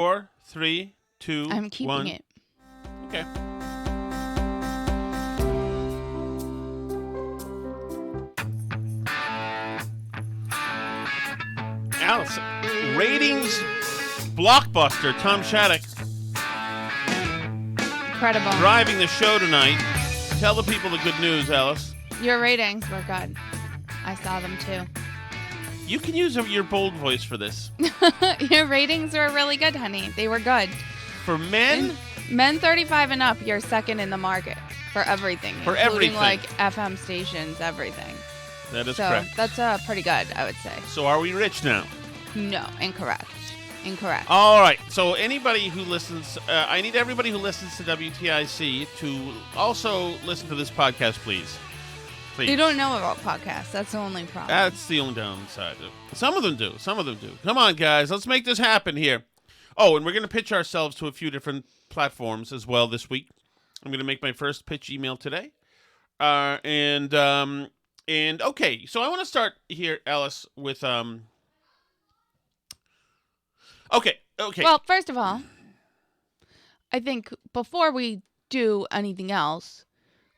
4, 3, 2, I'm keeping 1. it. Okay. Alice, ratings blockbuster. Tom Shattuck Incredible. driving the show tonight. Tell the people the good news, Alice. Your ratings were good. I saw them too. You can use your bold voice for this. Your ratings were really good, honey. They were good. For men? Men 35 and up, you're second in the market for everything. For including everything. like FM stations, everything. That is so correct. That's pretty good, I would say. So are we rich now? No, incorrect. All right. So anybody who listens, I need everybody who listens to WTIC to also listen to this podcast, please. They don't know about podcasts. That's the only problem. That's the only downside. Some of them do. Come on, guys. Let's make this happen here. Oh, and we're going to pitch ourselves to a few different platforms as well this week. I'm going to make my first pitch email today. And okay, so I want to start here, Alice, with Okay. Well, first of all, I think before we do anything else,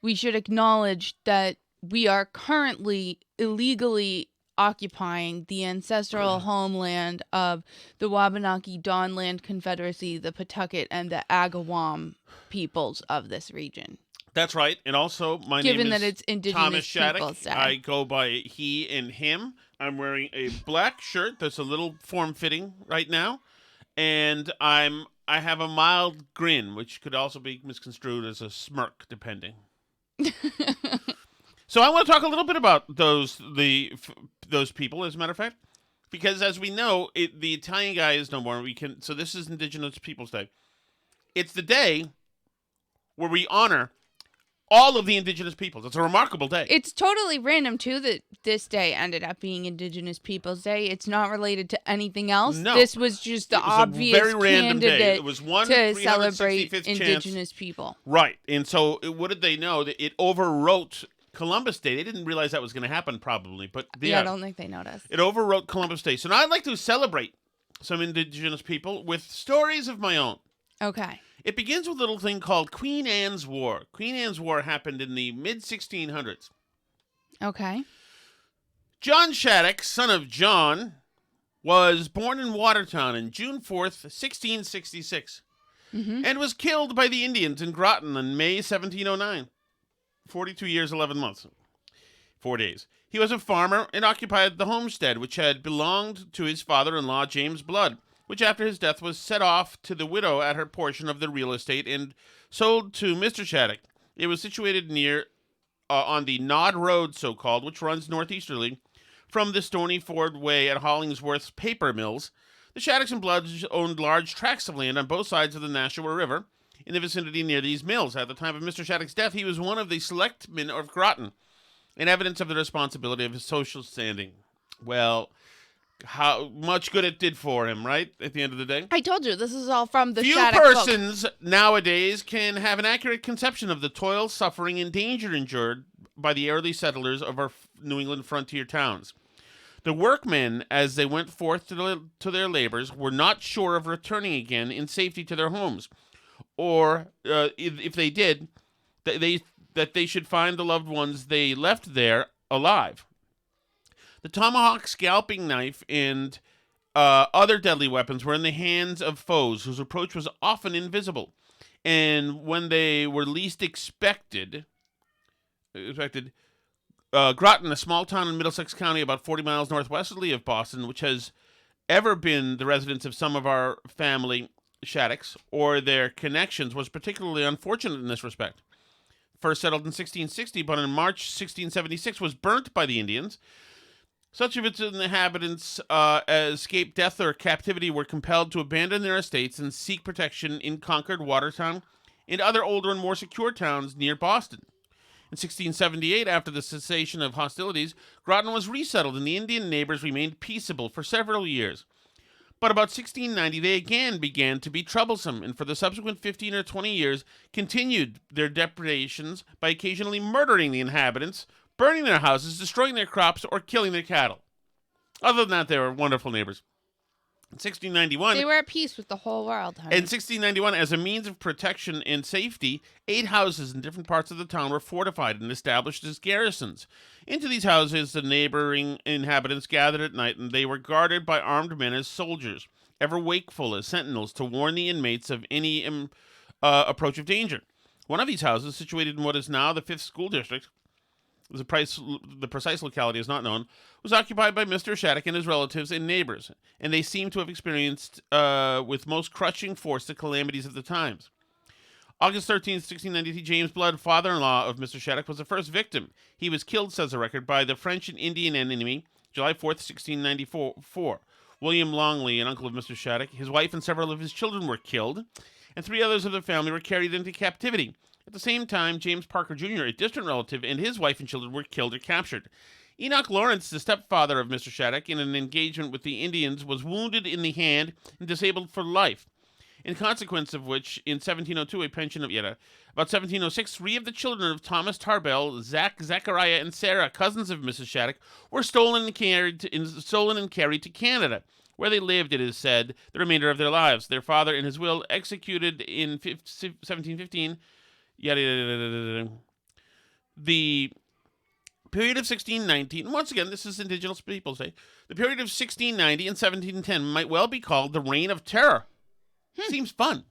we should acknowledge that we are currently illegally occupying the ancestral homeland of the Wabanaki Dawnland Confederacy, the Pawtucket, and the Agawam peoples of this region. That's right. And also, my Given name is that it's Indigenous Thomas Shattuck. Peoples Day. I go by he and him. I'm wearing a black shirt that's a little form-fitting right now. And I have a mild grin, which could also be misconstrued as a smirk, depending. So I want to talk a little bit about those people, as a matter of fact, because as we know, the Italian guy is no more. So this is Indigenous Peoples Day. It's the day where we honor all of the Indigenous peoples. It's a remarkable day. It's totally random, too, that this day ended up being Indigenous Peoples Day. It's not related to anything else. No. This was just the obvious very random day. candidate It was one to celebrate 365th Indigenous chance. people. Right. And so what did they know? That it overwrote Columbus Day. They didn't realize that was going to happen, probably. But Yeah, I don't think they noticed. It overwrote Columbus Day. So now I'd like to celebrate some Indigenous people with stories of my own. Okay. It begins with a little thing called Queen Anne's War. Queen Anne's War happened in the mid-1600s. Okay. John Shattuck, son of John, was born in Watertown on June 4th, 1666, and was killed by the Indians in Groton on May 1709. 42 years, 11 months. 4 days. He was a farmer and occupied the homestead, which had belonged to his father-in-law, James Blood, which after his death was set off to the widow at her portion of the real estate and sold to Mr. Shattuck. It was situated near, on the Nod Road, so-called, which runs northeasterly from the Stony Ford Way at Hollingsworth's paper mills. The Shattocks and Bloods owned large tracts of land on both sides of the Nashua River in the vicinity near these mills. At the time of Mr. Shattuck's death, he was one of the selectmen of Groton, in evidence of the responsibility of his social standing. Well, how much good it did for him, right? At the end of the day. I told you, this is all from the Few Shattuck book. persons nowadays can have an accurate conception of the toil, suffering, and danger endured by the early settlers of our New England frontier towns. The workmen, as they went forth to their labors, were not sure of returning again in safety to their homes, or if they did, that they should find the loved ones they left there alive. The tomahawk, scalping knife, and other deadly weapons were in the hands of foes whose approach was often invisible. And when they were least expected, Groton, a small town in Middlesex County about 40 miles northwesterly of Boston, which has ever been the residence of some of our family Shattocks or their connections, was particularly unfortunate in this respect. First settled in 1660, but in March 1676 was burnt by the Indians. Such of its inhabitants as escaped death or captivity were compelled to abandon their estates and seek protection in Concord, Watertown, and other older and more secure towns near Boston. In 1678, after the cessation of hostilities, Groton was resettled and the Indian neighbors remained peaceable for several years. But about 1690, they again began to be troublesome, and for the subsequent 15 or 20 years continued their depredations by occasionally murdering the inhabitants, burning their houses, destroying their crops, or killing their cattle. Other than that, they were wonderful neighbors. In 1691, They were at peace with the whole world, honey. in 1691, as a means of protection and safety, 8 houses in different parts of the town were fortified and established as garrisons. Into these houses, the neighboring inhabitants gathered at night, and they were guarded by armed men as soldiers, ever wakeful as sentinels to warn the inmates of any approach of danger. One of these houses, situated in what is now the 5th School District, the precise locality is not known, was occupied by Mr. Shattuck and his relatives and neighbors, and they seem to have experienced with most crushing force the calamities of the times. August 13th, 1693, James Blood, father-in-law of Mr. Shattuck, was the first victim. He was killed, says the record, by the French and Indian enemy, July 4th, 1694. William Longley, an uncle of Mr. Shattuck, his wife and several of his children were killed, and 3 others of the family were carried into captivity. At the same time, James Parker Jr., a distant relative, and his wife and children were killed or captured. Enoch Lawrence, the stepfather of Mr. Shattuck, in an engagement with the Indians, was wounded in the hand and disabled for life, in consequence of which, in 1702, a pension of About 1706, 3 of the children of Thomas Tarbell, Zachariah, and Sarah, cousins of Mrs. Shattuck, were stolen and carried to Canada, where they lived, it is said, the remainder of their lives. Their father, in his will, executed in 1715, the period of 1690, and once again, this is Indigenous Peoples Day, the period of 1690 and 1710 might well be called the Reign of Terror. Seems fun.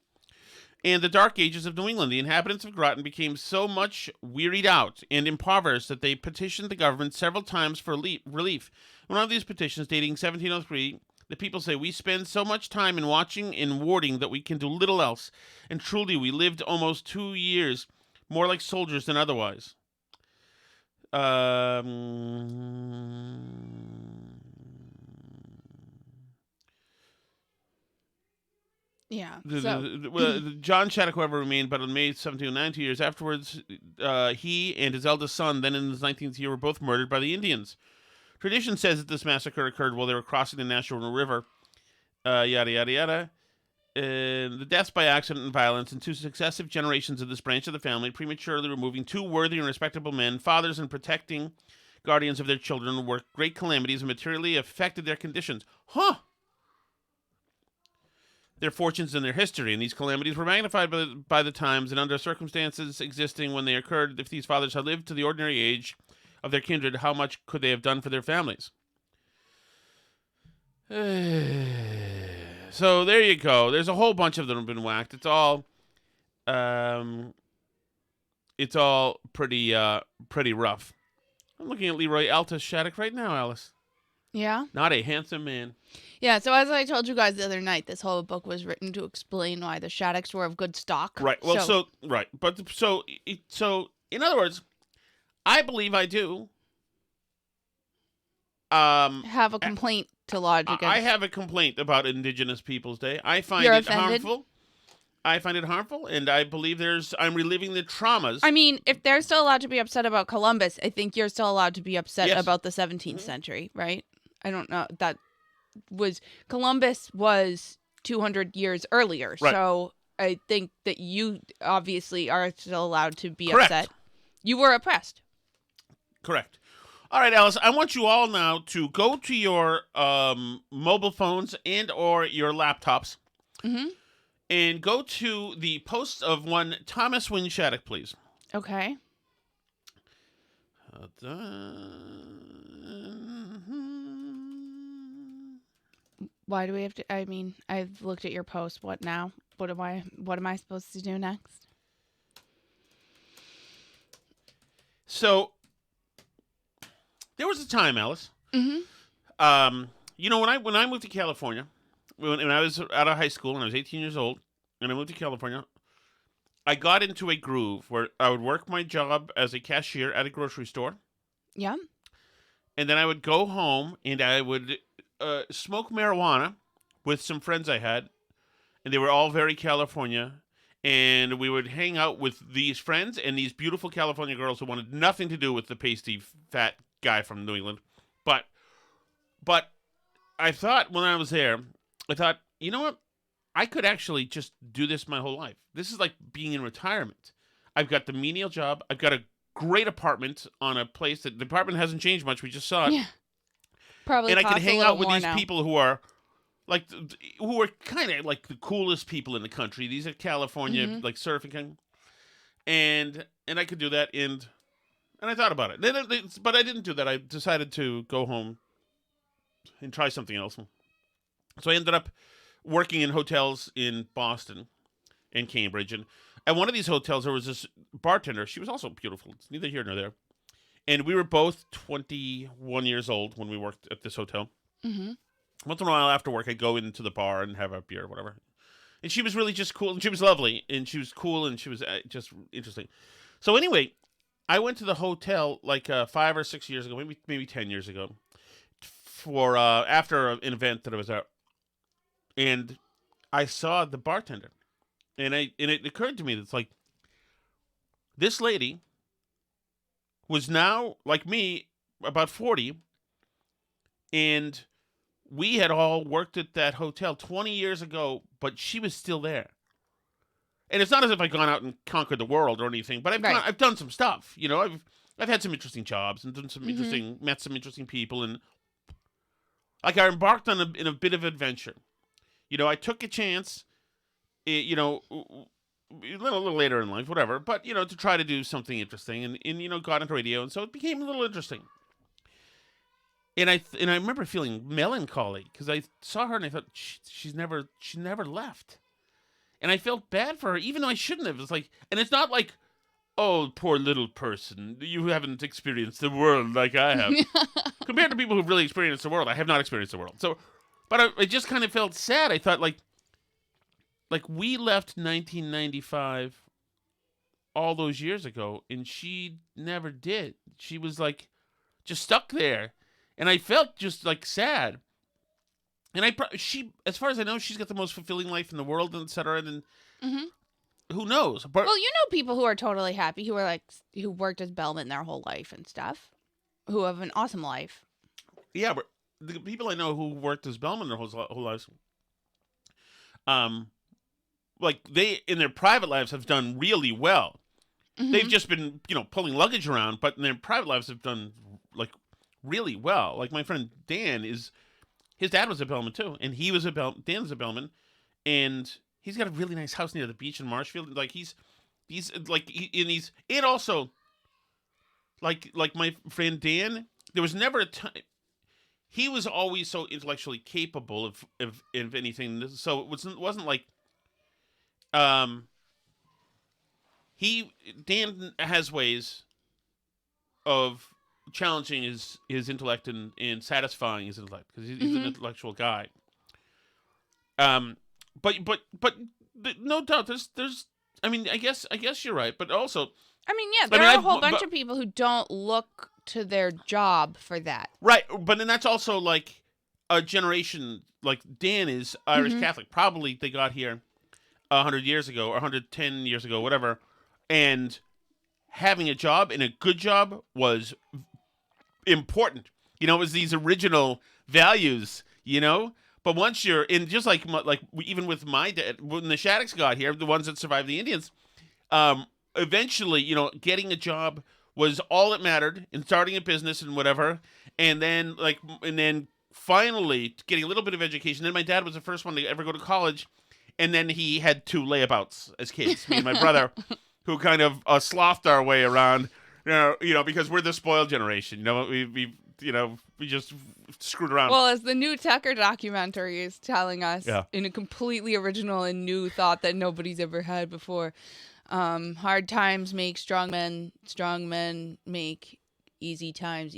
And the Dark Ages of New England. The inhabitants of Groton became so much wearied out and impoverished that they petitioned the government several times for relief. One of these petitions, dating 1703, the people say, "We spend so much time in watching and warding that we can do little else. And truly, we lived almost 2 years, more like soldiers than otherwise." Yeah. John Shattuck, however, remained, but on May 1709, 2 years afterwards, he and his eldest son, then in his 19th year, were both murdered by the Indians. Tradition says that this massacre occurred while they were crossing the National River. The deaths by accident and violence in 2 successive generations of this branch of the family, prematurely removing 2 worthy and respectable men, fathers and protecting guardians of their children, were great calamities and materially affected their conditions. Their fortunes and their history, and these calamities were magnified by the times, and under circumstances existing when they occurred. If these fathers had lived to the ordinary age of their kindred, how much could they have done for their families? So there you go. There's a whole bunch of them have been whacked. It's all pretty rough. I'm looking at Leroy Altus Shattuck right now, Alice. Yeah? Not a handsome man. Yeah, so as I told you guys the other night, this whole book was written to explain why the Shattocks were of good stock. Right. Well, so in other words, I believe I do. Have a complaint to lodge against. I have a complaint about Indigenous Peoples Day. I find You're it offended? harmful. I find it harmful, and I believe I'm reliving the traumas. I mean, if they're still allowed to be upset about Columbus, I think you're still allowed to be upset about the 17th century, right? I don't know. Columbus was 200 years earlier, right. So I think that you obviously are still allowed to be Correct. upset. You were oppressed. Correct. All right, Alice, I want you all now to go to your mobile phones and or your laptops and go to the post of one Thomas Wynne Shattuck, please. Okay. Why do we have to? I mean, I've looked at your post. What now? What am I supposed to do next? So there was a time, Alice. When I moved to California, when I was out of high school and I was 18 years old, and I moved to California, I got into a groove where I would work my job as a cashier at a grocery store. Yeah. And then I would go home and I would smoke marijuana with some friends I had, and they were all very California. And we would hang out with these friends and these beautiful California girls who wanted nothing to do with the pasty, fat guy from New England. But I thought when I was there, you know what? I could actually just do this my whole life. This is like being in retirement. I've got the menial job. I've got a great apartment on a place that the apartment hasn't changed much. We just saw it. Yeah. Probably. And I can hang out with these people who are like who were kind of like the coolest people in the country. These are California like surfing, and I could do that, and I thought about it. But I didn't do that. I decided to go home and try something else. So I ended up working in hotels in Boston and Cambridge, and at one of these hotels there was this bartender. She was also beautiful. It's neither here nor there. And we were both 21 years old when we worked at this hotel. Mm-hmm. Once in a while after work, I'd go into the bar and have a beer or whatever. And she was really just cool. And she was lovely. And she was cool. And she was just interesting. So anyway, I went to the hotel like 5 or 6 years ago, maybe 10 years ago, for after an event that I was at. And I saw the bartender. And it occurred to me that it's like, this lady was now, like me, about 40, and we had all worked at that hotel 20 years ago, but she was still there. And it's not as if I've gone out and conquered the world or anything, but I've done some stuff. You know, I've had some interesting jobs and done some met some interesting people, and like I embarked on a bit of adventure. You know, I took a chance, you know, a little later in life, whatever, but, you know, to try to do something interesting, and you know, got into radio, and so it became a little interesting. And I remember feeling melancholy because I saw her and I thought she never left, and I felt bad for her, even though I shouldn't have. It's like, and it's not like, oh, poor little person, you haven't experienced the world like I have. Compared to people who've really experienced the world, I have not experienced the world. So, but I just kind of felt sad. I thought like we left 1995 all those years ago, and she never did. She was like just stuck there, and I felt just like sad. And she, as far as I know, she's got the most fulfilling life in the world, and et cetera. And who knows? But well, you know, people who are totally happy, who worked as bellman their whole life and stuff, who have an awesome life. Yeah, but the people I know who worked as bellman their whole lives, like they in their private lives have done really well. They've just been, you know, pulling luggage around, but in their private lives have done like really well. Like my friend Dan his dad was a bellman too, and he was Dan's a bellman, and he's got a really nice house near the beach in Marshfield. Like he's like and also like my friend Dan, there was never a time. He was always so intellectually capable of anything, so it wasn't like. Dan has ways of challenging his intellect and satisfying his intellect because he's an intellectual guy. But no doubt there's I mean I guess you're right, but also I mean yeah, there are a whole bunch of people who don't look to their job for that. Right, but then that's also like a generation. Like Dan is Irish Catholic. Probably they got here 100 years ago or 110 years ago, whatever, and having a job and a good job was important. You know, it was these original values, you know? But once you're in, just like even with my dad, when the Shattocks got here, the ones that survived the Indians, eventually, you know, getting a job was all that mattered, and starting a business and whatever, and then finally getting a little bit of education. Then my dad was the first one to ever go to college. And then he had 2 layabouts as kids, me and my brother, who kind of slothed our way around, you know, because we're the spoiled generation. You know, we just screwed around. Well, as the new Tucker documentary is telling us, in a completely original and new thought that nobody's ever had before, hard times make strong men make easy times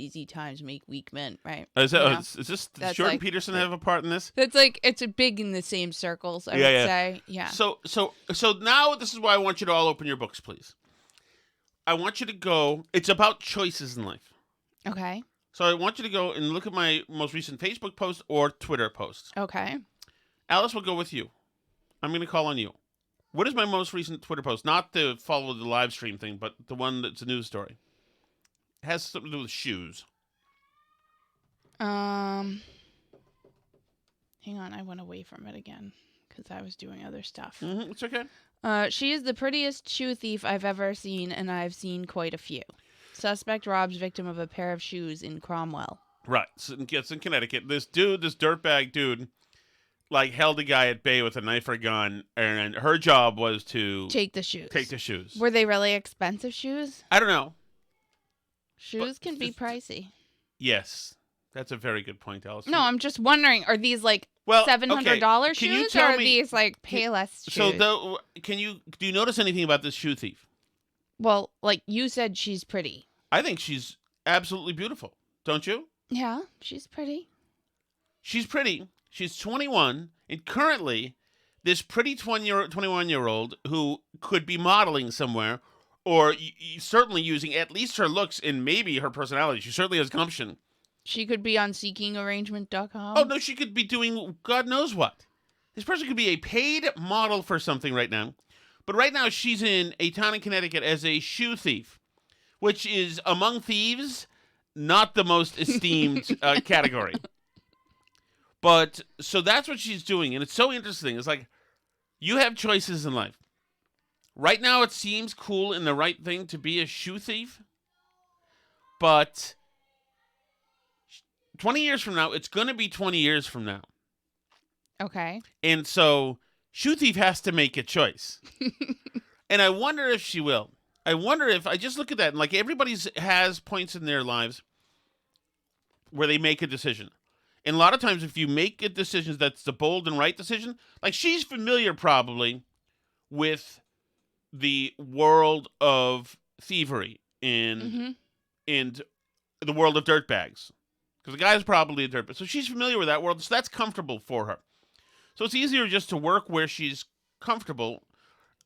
make weak men, right? Is this does Jordan Peterson have a part in this? That's like, it's a big in the same circles, I would say. Yeah. So now this is why I want you to all open your books, please. I want you to go, it's about choices in life. Okay. So I want you to go and look at my most recent Facebook post or Twitter post. Okay. Alice will go with you. I'm going to call on you. What is my most recent Twitter post? Not the follow the live stream thing, but the one that's a news story. It has something to do with shoes. Hang on, I went away from it again because I was doing other stuff. It's okay. She is the prettiest shoe thief I've ever seen, and I've seen quite a few. Suspect robs victim of a pair of shoes in Cromwell. Right. So it's in Connecticut. This dirtbag dude, like held a guy at bay with a knife or a gun, and her job was to Take the shoes. take the shoes. Were they really expensive shoes? I don't know. Shoes can be pricey. Yes, that's a very good point, Allison. No, I'm just wondering, are these like $700 shoes, or are these like Payless shoes? So, do you notice anything about this shoe thief? Well, like you said, she's pretty. I think she's absolutely beautiful. Don't you? Yeah, she's pretty. She's pretty. She's 21, and currently, this pretty 21-year-old who could be modeling somewhere, or certainly using at least her looks and maybe her personality. She certainly has gumption. She could be on seekingarrangement.com. Oh, no, she could be doing God knows what. This person could be a paid model for something right now. But right now, she's in a town in Connecticut as a shoe thief, which is, among thieves, not the most esteemed category. But, so that's what she's doing. And it's so interesting. It's like, you have choices in life. Right now, it seems cool and the right thing to be a shoe thief. But 20 years from now, it's going to be 20 years from now. Okay. And so, shoe thief has to make a choice. And I wonder if she will. I wonder if, I just look at that, and like everybody has points in their lives where they make a decision. And a lot of times, if you make a decision that's the bold and right decision, like she's familiar probably with the world of thievery and the world of dirtbags. Because the guy's probably a dirtbag. So she's familiar with that world, so that's comfortable for her. So it's easier just to work where she's comfortable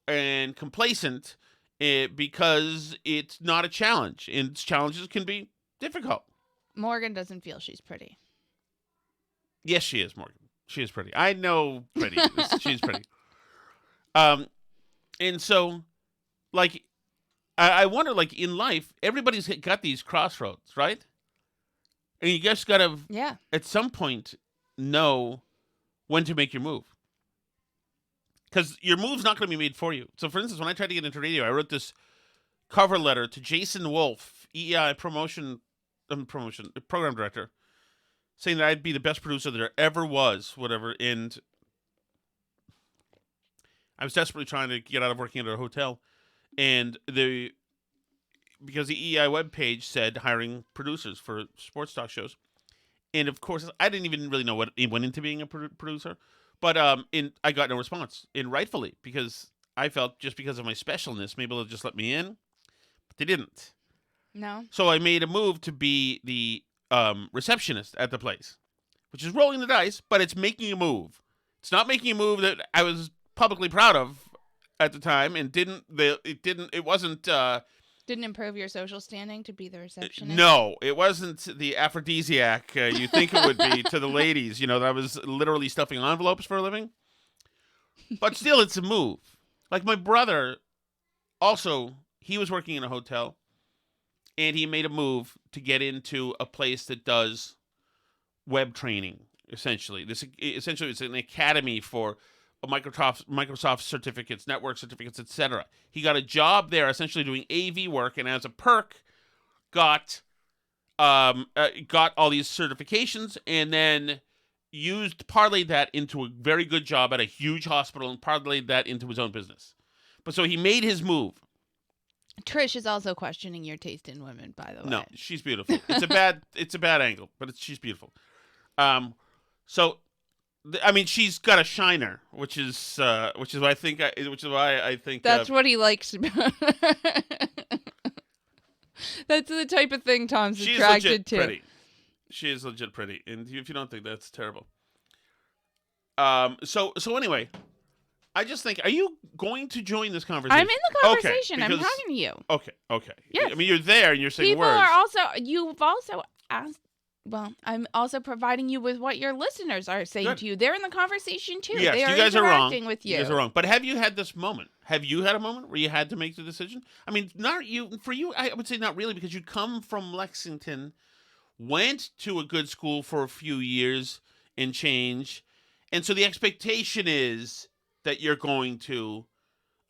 and complacent because it's not a challenge. And challenges can be difficult. Morgan doesn't feel she's pretty. Yes, she is, Morgan. She is pretty. I know pretty. She's pretty. And so, like, I wonder, like, in life, everybody's got these crossroads, right? And you just got to, at some point, know when to make your move. Because your move's not going to be made for you. So, for instance, when I tried to get into radio, I wrote this cover letter to Jason Wolf, EEI program director, saying that I'd be the best producer there ever was, whatever. And I was desperately trying to get out of working at a hotel. And because the EEI webpage said hiring producers for sports talk shows. And of course, I didn't even really know what it went into being a producer. But I got no response. And rightfully, because I felt just because of my specialness, maybe they'll just let me in. But they didn't. No. So I made a move to be the receptionist at the place, which is rolling the dice, but it's making a move. It's not making a move that I was publicly proud of at the time, and didn't improve your social standing to be the receptionist. No, it wasn't the aphrodisiac you think it would be to the ladies. You know, that I was literally stuffing envelopes for a living. But still, it's a move. Like my brother, also, he was working in a hotel. And he made a move to get into a place that does web training, essentially. Essentially, it's an academy for Microsoft certificates, network certificates, etc. He got a job there, essentially doing AV work, and as a perk, got all these certifications, and then parlayed that into a very good job at a huge hospital, and parlayed that into his own business. But so he made his move. Trish is also questioning your taste in women, by the way. No, she's beautiful. It's a bad angle, but she's beautiful. She's got a shiner, which is why I think that's what he likes. That's the type of thing Tom's attracted to. Pretty. She is legit pretty, and if you don't think that's terrible. So anyway. I just think, are you going to join this conversation? I'm in the conversation. Okay, I'm talking to you. Okay. Yes. I mean, you're there and you're saying People words. You've also asked, well, I'm also providing you with what your listeners are saying to you. They're in the conversation too. Yes, they are you guys interacting are wrong. with you. You guys are wrong. But have you had this moment? Have you had a moment where you had to make the decision? I mean, for you, I would say not really, because you come from Lexington, went to a good school for a few years and change. And so the expectation is that you're going to,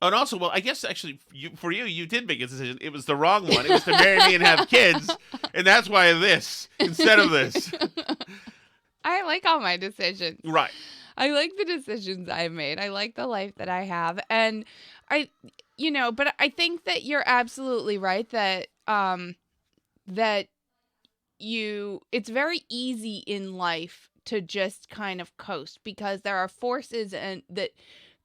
and also, well, I guess actually, you did make a decision. It was the wrong one. It was to marry me and have kids, and that's why this instead of this. I like all my decisions. Right. I like the decisions I've made. I like the life that I have. And but I think that you're absolutely right that that it's very easy in life to just kind of coast because there are forces and that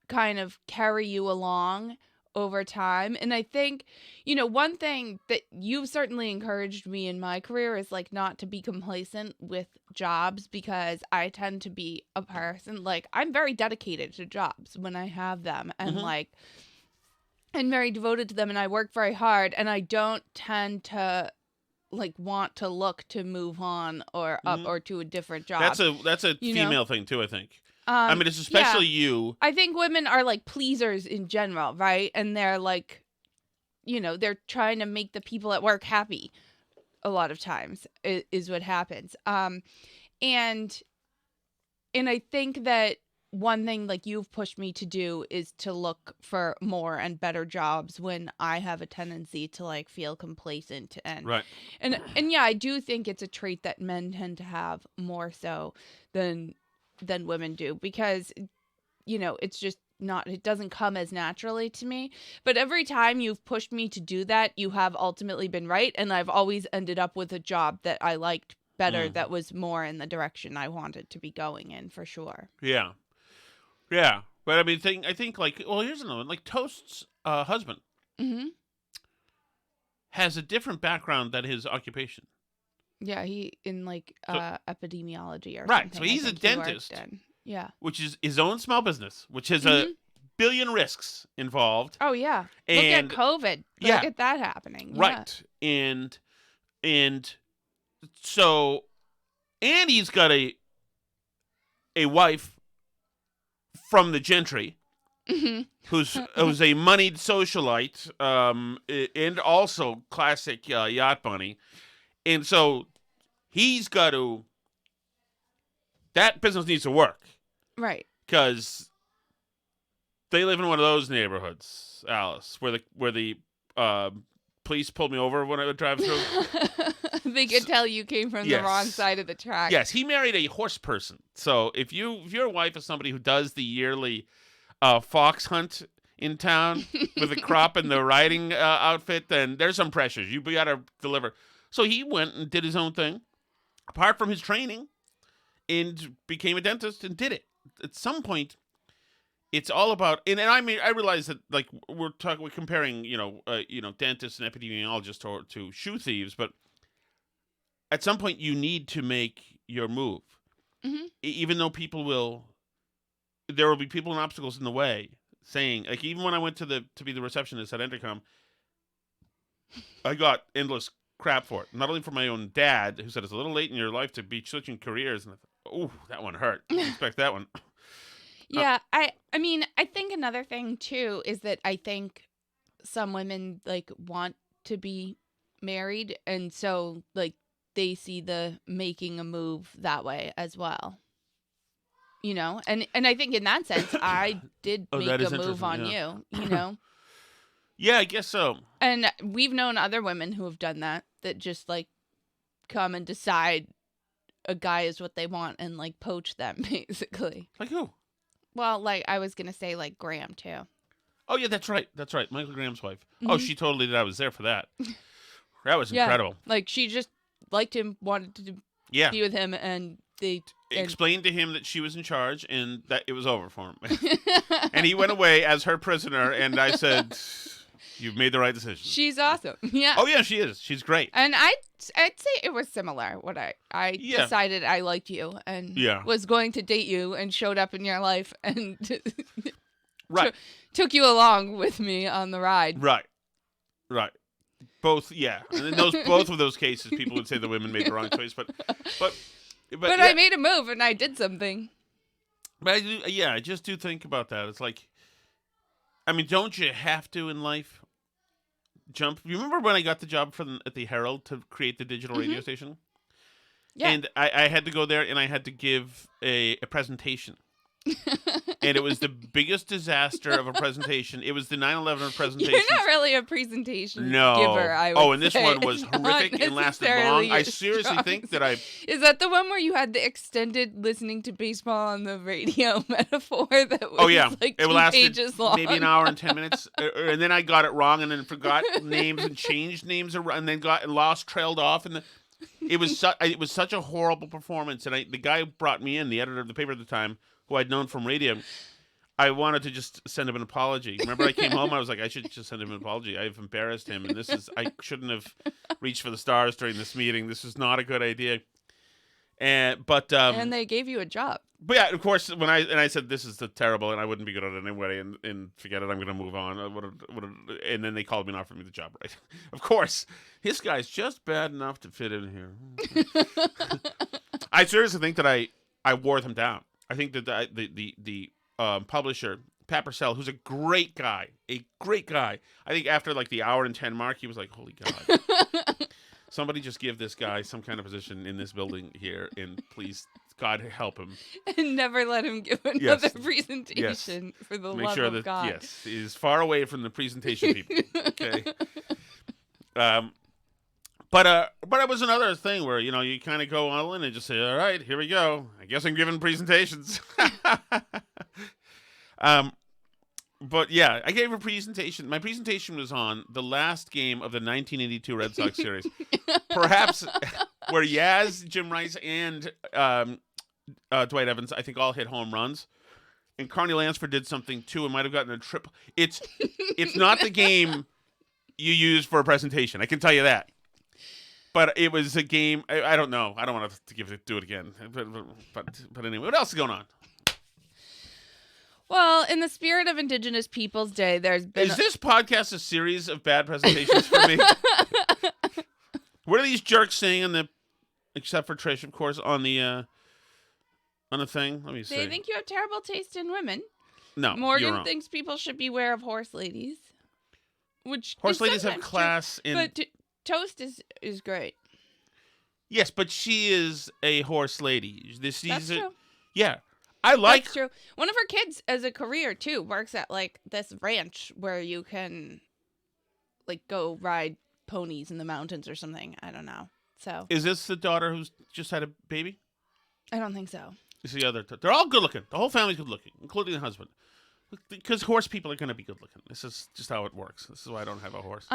kind of carry you along over time. And I think, one thing that you've certainly encouraged me in my career is like not to be complacent with jobs, because I tend to be a person like I'm very dedicated to jobs when I have them, and and very devoted to them, and I work very hard, and I don't tend to like want to look to move on or up or to a different job. That's a female thing too, I think. I mean, it's especially you. I think women are like pleasers in general, right? And they're like, they're trying to make the people at work happy a lot of times is what happens. And I think that one thing like you've pushed me to do is to look for more and better jobs when I have a tendency to like feel complacent and right. And yeah, I do think it's a trait that men tend to have more so than women do, because it's just not, it doesn't come as naturally to me. But every time you've pushed me to do that, you have ultimately been right, and I've always ended up with a job that I liked better, that was more in the direction I wanted to be going in, for sure. Yeah. But I mean, I think like, well, here's another one. Like Toast's husband has a different background than his occupation. Yeah, he in like epidemiology or right. something. So he's a dentist. Yeah. Which is his own small business, which has a billion risks involved. Oh yeah. And, look at COVID. Look at that happening. Right. Yeah. And so, and he's got a wife from the gentry, who's a moneyed socialite, and also classic yacht bunny, and so he's got to. That business needs to work, right? Because they live in one of those neighborhoods, Alice, where the police pulled me over when I would drive through. They could tell you came from the wrong side of the track. Yes, he married a horse person. So if your wife is somebody who does the yearly fox hunt in town with the crop and the riding outfit, then there's some pressures. You got to deliver. So he went and did his own thing, apart from his training, and became a dentist and did it. At some point, it's all about, and I mean, I realize that like we're comparing, dentists and epidemiologists to shoe thieves, but at some point you need to make your move, even though there will be people and obstacles in the way. Saying like, even when I went to be the receptionist at Intercom, I got endless crap for it. Not only from my own dad, who said it's a little late in your life to be switching careers, and I thought, oh, that one hurt. I didn't expect that one. Yeah, I mean, I think another thing too is that I think some women like want to be married, and so like they see the making a move that way as well. And I think in that sense, I did make a move on you, Yeah, I guess so. And we've known other women who have done that just like come and decide a guy is what they want and like poach them, basically. Like who? Well, like I was going to say like Graham too. Oh, yeah, that's right. That's right. Michael Graham's wife. Oh, she totally did. I was there for that. That was incredible. Like she just liked him, wanted to be with him, and they explained to him that she was in charge and that it was over for him. And he went away as her prisoner, and I said, you've made the right decision. She's awesome. Yeah. Oh, yeah, she is. She's great. And I'd say it was similar. What I decided I liked you and was going to date you and showed up in your life and took you along with me on the ride. Right. Both, yeah. And in both of those cases, people would say the women made the wrong choice, but I made a move and I did something. But I just do think about that. It's like, I mean, don't you have to in life jump? You remember when I got the job at the Herald to create the digital radio station? Yeah. And I had to go there and I had to give a presentation. And it was the biggest disaster of a presentation. It was the 9/11 presentation. You're not really a presentation No. giver, I would And this say. one was horrific and lasted long. I seriously think that I... Is that the one where you had the extended listening to baseball on the radio metaphor that was like it 2 lasted pages long? maybe an hour and 10 minutes. And then I got it wrong and then forgot names and changed names and then trailed off. And it was such a horrible performance. And the guy who brought me in, the editor of the paper at the time, who I'd known from radio, I wanted to just send him an apology. Remember, I came home, I was like, I should just send him an apology. I've embarrassed him, and I shouldn't have reached for the stars during this meeting. This is not a good idea. And they gave you a job. But yeah, of course, when I said this is terrible and I wouldn't be good at it anyway, and forget it, I'm going to move on. And then they called me and offered me the job, right? Of course, this guy's just bad enough to fit in here. I seriously think that I wore them down. I think that the publisher, Pat Purcell, who's a great guy. I think after like the hour and 10 mark, he was like, "Holy God, somebody just give this guy some kind of position in this building here, and please, God help him." And never let him give another presentation for the Make love sure of that, God. Yes, he's far away from the presentation people. Okay. But it was another thing where, you kind of go all in and just say, all right, here we go. I guess I'm giving presentations. But yeah, I gave a presentation. My presentation was on the last game of the 1982 Red Sox series. Perhaps where Yaz, Jim Rice, and Dwight Evans, I think, all hit home runs. And Carney Lansford did something too and might have gotten a triple. It's not the game you use for a presentation. I can tell you that. But it was a game. I don't know. I don't want to do it again. But anyway, what else is going on? Well, in the spirit of Indigenous Peoples Day, there's been... Is this podcast a series of bad presentations for me? What are these jerks saying except for Trish, of course, on the thing? Let me see. They think you have terrible taste in women. No, Morgan thinks people should beware of horse ladies. Which horse ladies have class true, but Toast is great. Yes, but she is a horse lady. That's true. Yeah. I like... That's true. One of her kids, as a career, too, works at, like, this ranch where you can, like, go ride ponies in the mountains or something. I don't know. So... Is this the daughter who's just had a baby? I don't think so. It's the other... They're all good looking. The whole family's good looking, including the husband. Because horse people are going to be good looking. This is just how it works. This is why I don't have a horse.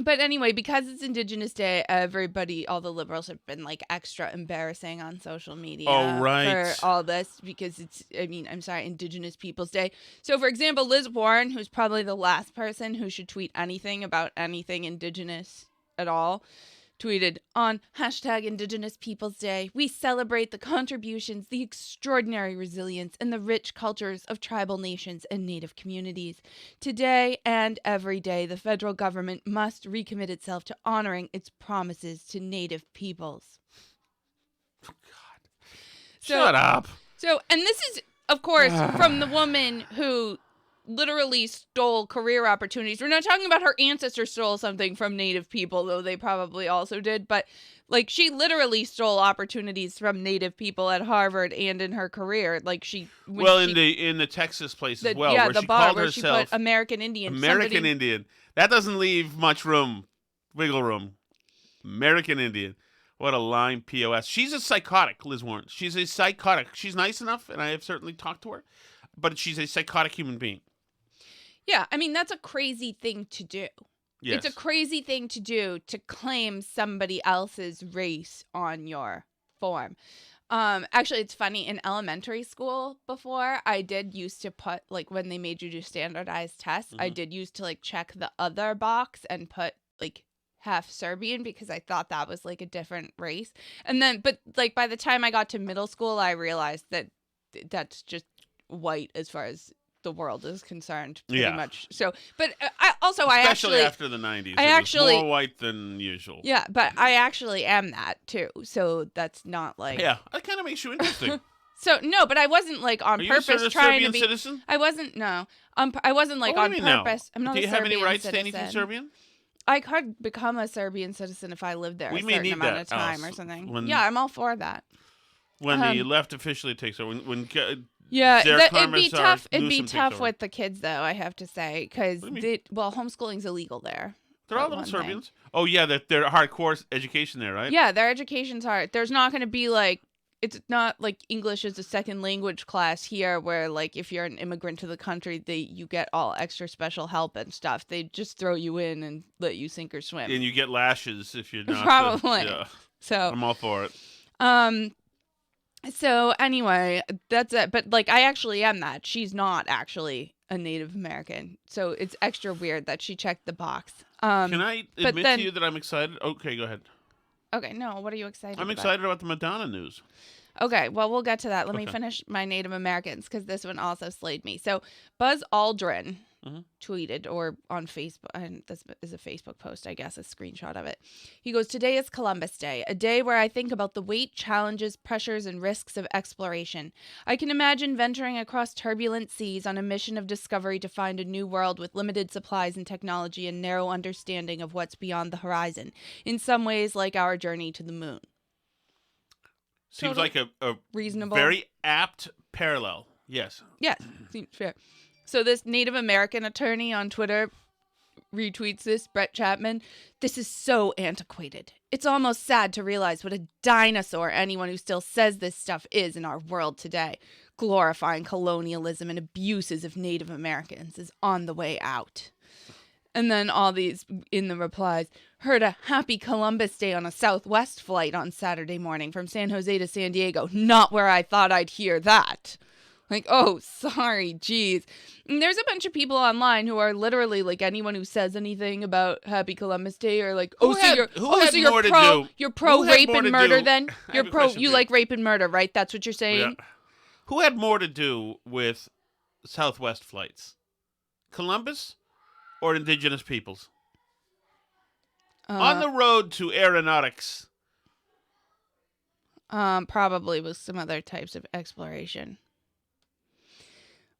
But anyway, because it's Indigenous Day, all the liberals have been like extra embarrassing on social media for all this because I'm sorry, Indigenous Peoples Day. So for example, Liz Warren, who's probably the last person who should tweet anything about anything Indigenous at all, tweeted on #Indigenous Peoples Day, "We celebrate the contributions, the extraordinary resilience, and the rich cultures of tribal nations and Native communities. Today and every day, the federal government must recommit itself to honoring its promises to Native peoples." Oh, God. Shut up. So, and this is, of course, from the woman who literally stole career opportunities. We're not talking about her ancestors stole something from Native people, though they probably also did, but like she literally stole opportunities from Native people at Harvard and in her career. Like in the Texas place as well, yeah, where the she bar called where herself she put American Indian. Indian. That doesn't leave much wiggle room. American Indian. What a lying POS. She's a psychotic, Liz Warren. She's a psychotic. She's nice enough, and I have certainly talked to her, but she's a psychotic human being. Yeah, I mean, that's a crazy thing to do. Yes. It's a crazy thing to do to claim somebody else's race on your form. Actually, it's funny. In elementary school before, I did used to put, like, when they made you do standardized tests, I did used to, like, check the other box and put, like, half Serbian because I thought that was, like, a different race. And then, but, like, by the time I got to middle school, I realized that that's just white as far as the world is concerned, pretty much. So, but especially after the 90s, it was more white than usual. Yeah, but I actually am that too. So that's not like that kind of makes you interesting. So no, but I wasn't like on purpose trying Serbian to be. Citizen? I wasn't. No, I wasn't like on purpose. I'm not. Do you a have Serbian any rights citizen. to anything Serbian? I could become a Serbian citizen if I lived there a certain amount of time or something. Yeah, I'm all for that. when the left officially takes over. When yeah, Derek it'd be Clegg tough. It'd Newsom be takes tough over. with the kids, though. I have to say, because homeschooling's illegal there. They're all little Serbians. Oh yeah, they're hardcore education there, right? Yeah, their education's hard. There's not going to be like, it's not like English is a second language class here, where like if you're an immigrant to the country, you get all extra special help and stuff. They just throw you in and let you sink or swim. And you get lashes if you're not. Probably. Yeah. So I'm all for it. So anyway, that's it. But like, I actually am that. She's not actually a Native American, so it's extra weird that she checked the box. Can I admit to you that I'm excited? Okay, go ahead. Okay, no, what are you excited about? I'm excited about the Madonna news. Okay, well, we'll get to that. Let me finish my Native Americans, because this one also slayed me. So Buzz Aldrin tweeted, or on Facebook, and this is a Facebook post, I guess, a screenshot of it. He goes, "Today is Columbus Day, a day where I think about the weight, challenges, pressures, and risks of exploration. I can imagine venturing across turbulent seas on a mission of discovery to find a new world with limited supplies and technology and narrow understanding of what's beyond the horizon, in some ways like our journey to the moon." Seems Totally like a reasonable, very apt parallel. Yes. Yes, seems fair. So this Native American attorney on Twitter retweets this, Brett Chapman. "This is so antiquated. It's almost sad to realize what a dinosaur anyone who still says this stuff is in our world today. Glorifying colonialism and abuses of Native Americans is on the way out." And then all these in the replies, "Heard a happy Columbus Day on a Southwest flight on Saturday morning from San Jose to San Diego. Not where I thought I'd hear that." Like, oh, sorry, geez. And there's a bunch of people online who are literally like, anyone who says anything about Happy Columbus Day, or like, you're pro rape and murder. Then you like rape and murder, right? That's what you're saying. Yeah. Who had more to do with Southwest flights, Columbus or Indigenous Peoples? On the road to aeronautics. Probably with some other types of exploration.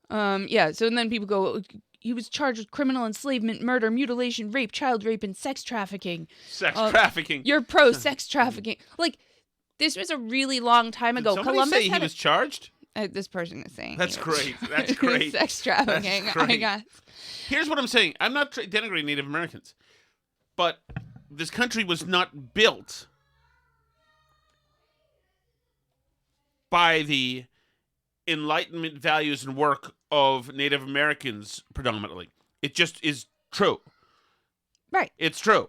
Yeah, so and then people go, he was charged with criminal enslavement, murder, mutilation, rape, child rape, and sex trafficking. Sex trafficking. You're pro sex trafficking. Like, this was a really long time ago. Did somebody say he was charged? This person is saying. That's great. That's great. Sex trafficking, I guess. Here's what I'm saying. I'm not denigrating Native Americans, but this country was not built by the Enlightenment values and work of Native Americans predominantly. It just is true. Right. It's true.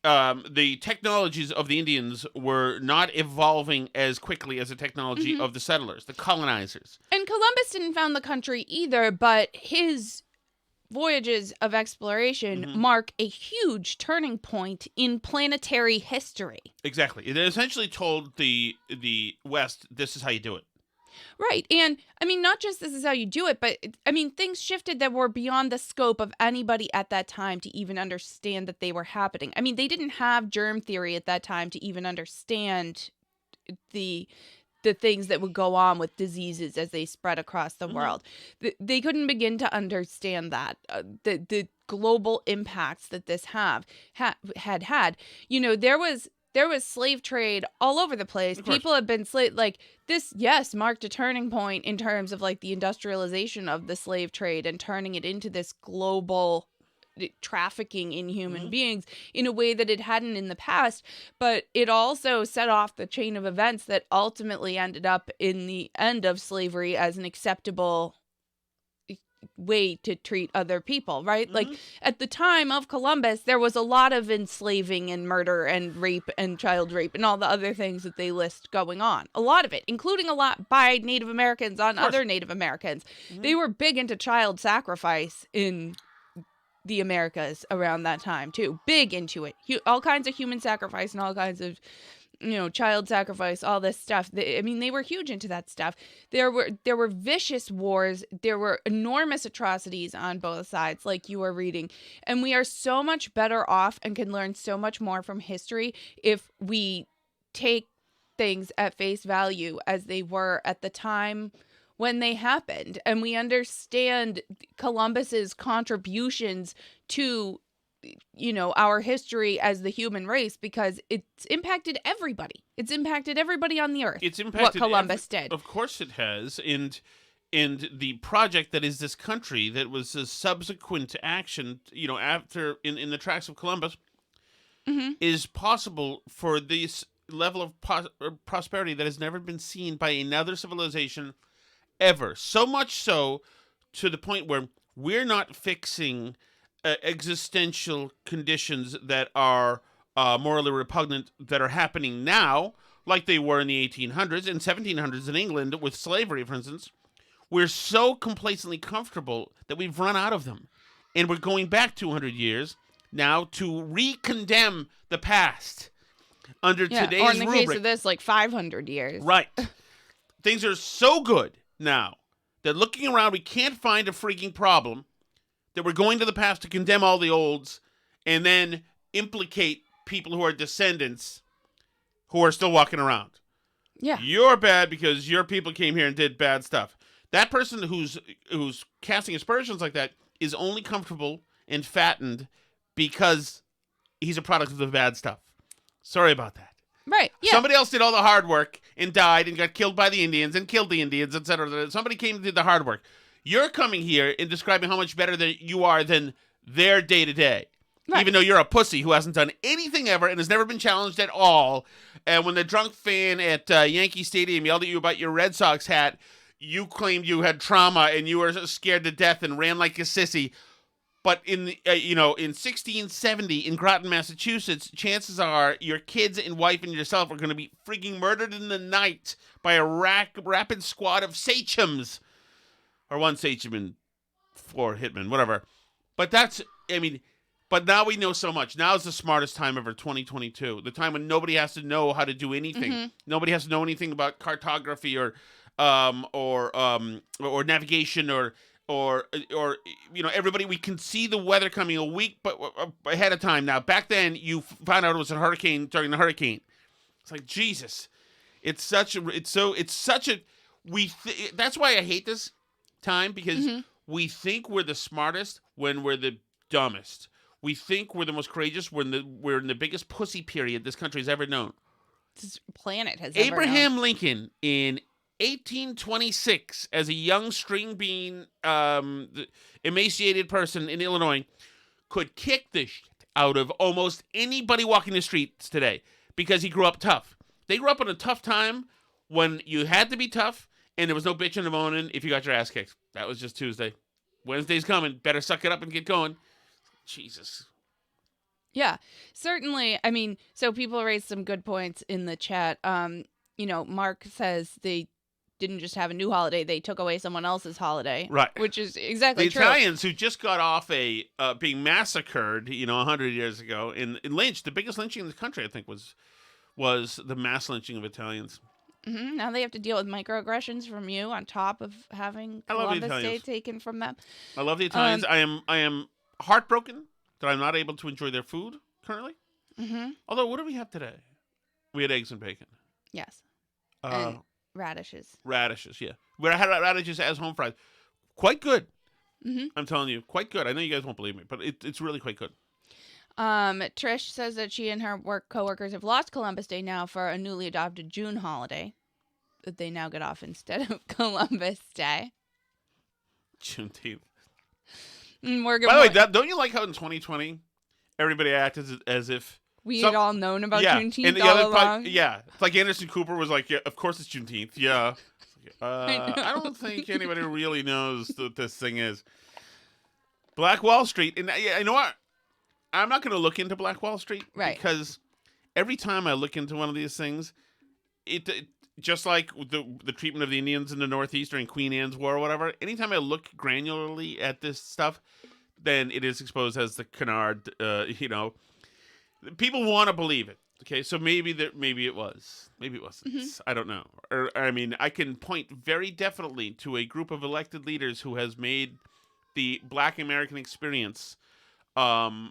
The technologies of the Indians were not evolving as quickly as the technology of the settlers, the colonizers. And Columbus didn't found the country either, but his voyages of exploration mark a huge turning point in planetary history. Exactly. It essentially told the West, this is how you do it. Right. And I mean, not just this is how you do it, but I mean, things shifted that were beyond the scope of anybody at that time to even understand that they were happening. I mean, they didn't have germ theory at that time to even understand the things that would go on with diseases as they spread across the world. They couldn't begin to understand that, the global impacts that this had. You know, there was slave trade all over the place. People have been like this, yes, marked a turning point in terms of like the industrialization of the slave trade and turning it into this global trafficking in human beings in a way that it hadn't in the past. But it also set off the chain of events that ultimately ended up in the end of slavery as an acceptable way to treat other people, right? Like at the time of Columbus, there was a lot of enslaving and murder and rape and child rape and all the other things that they list going on. A lot of it, including a lot by Native Americans on other Native Americans. They were big into child sacrifice in the Americas around that time too. Big into it. All kinds of human sacrifice and all kinds of, you know, child sacrifice, all this stuff. I mean, they were huge into that stuff. There were vicious wars. There were enormous atrocities on both sides, like you were reading. And we are so much better off and can learn so much more from history if we take things at face value as they were at the time when they happened. And we understand Columbus's contributions to our history as the human race, because it's impacted everybody. It's impacted everybody on the earth. It's impacted what Columbus did. Of course it has. And the project that is this country, that was a subsequent action, after in the tracks of Columbus, is possible for this level of prosperity that has never been seen by another civilization ever. So much so to the point where we're not fixing existential conditions that are morally repugnant that are happening now, like they were in the 1800s and 1700s in England with slavery, for instance. We're so complacently comfortable that we've run out of them. And we're going back 200 years now to re-condemn the past under today's or in the rubric. case of this, like 500 years. Right. Things are so good now that looking around, we can't find a freaking problem, that we're going to the past to condemn all the olds and then implicate people who are descendants who are still walking around. Yeah. You're bad because your people came here and did bad stuff. That person who's casting aspersions like that is only comfortable and fattened because he's a product of the bad stuff. Sorry about that. Right. Yeah. Somebody else did all the hard work and died and got killed by the Indians and killed the Indians, etc. Somebody came and did the hard work. You're coming here and describing how much better you are than their day-to-day. Right. Even though you're a pussy who hasn't done anything ever and has never been challenged at all. And when the drunk fan at Yankee Stadium yelled at you about your Red Sox hat, you claimed you had trauma and you were scared to death and ran like a sissy. But in 1670 in Groton, Massachusetts, chances are your kids and wife and yourself are going to be freaking murdered in the night by a rapid squad of sachems. Or one sachem and 4 hitmen, whatever. But but now we know so much. Now is the smartest time ever, 2022. The time when nobody has to know how to do anything. Mm-hmm. Nobody has to know anything about cartography or navigation or everybody. We can see the weather coming a week ahead of time now. Back then, you found out it was a hurricane during the hurricane. It's like, Jesus. That's why I hate this time, because we think we're the smartest when we're the dumbest. We think we're the most courageous when we're in the biggest pussy period this country's ever known. This planet has ever known. Abraham Lincoln in 1826, as a young string bean, emaciated person in Illinois, could kick the shit out of almost anybody walking the streets today because he grew up tough. They grew up in a tough time when you had to be tough and there was no bitching and moaning if you got your ass kicked. That was just Tuesday. Wednesday's coming. Better suck it up and get going. Jesus. Yeah, certainly. I mean, so people raised some good points in the chat. Mark says they didn't just have a new holiday, they took away someone else's holiday. Right. Which is exactly true. The Italians who just got off being massacred, 100 years ago, in lynched, the biggest lynching in the country, I think, was the mass lynching of Italians. Mm-hmm. Now they have to deal with microaggressions from you on top of having Columbus Day taken from them. I love the Italians. I am heartbroken that I'm not able to enjoy their food currently. Mm-hmm. Although, what do we have today? We had eggs and bacon. Yes. And radishes. Radishes, yeah. We had radishes as home fries. Quite good. Mm-hmm. I'm telling you, quite good. I know you guys won't believe me, but it's really quite good. Trish says that she and her coworkers have lost Columbus Day now for a newly adopted June holiday that they now get off instead of Columbus Day. Juneteenth. By the way, don't you like how in 2020 everybody acted as if we had all known about Juneteenth all along? It's like Anderson Cooper was like, yeah, of course it's Juneteenth. Yeah. I don't think anybody really knows what this thing is. Black Wall Street. And you know what? I'm not going to look into Black Wall Street. Right. Because every time I look into one of these things, it just like the treatment of the Indians in the Northeast during Queen Anne's War or whatever, anytime I look granularly at this stuff, then it is exposed as the canard, People want to believe it. Okay, so maybe it was. Maybe it wasn't. Mm-hmm. I don't know. I can point very definitely to a group of elected leaders who has made the Black American experience a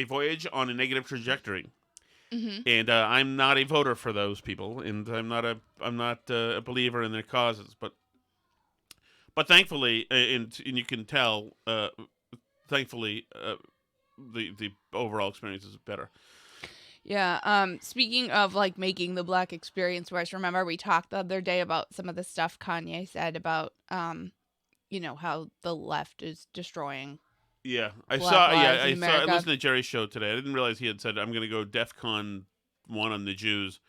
voyage on a negative trajectory. Mm-hmm. And I'm not a voter for those people, and I'm not a believer in their causes. But thankfully, and you can tell, thankfully, the overall experience is better. Yeah. Speaking of like making the Black experience worse, remember we talked the other day about some of the stuff Kanye said about how the left is destroying. Yeah, Black lives in I America. listened to Jerry's show today. I didn't realize he had said I'm going to go DEFCON 1 on the Jews.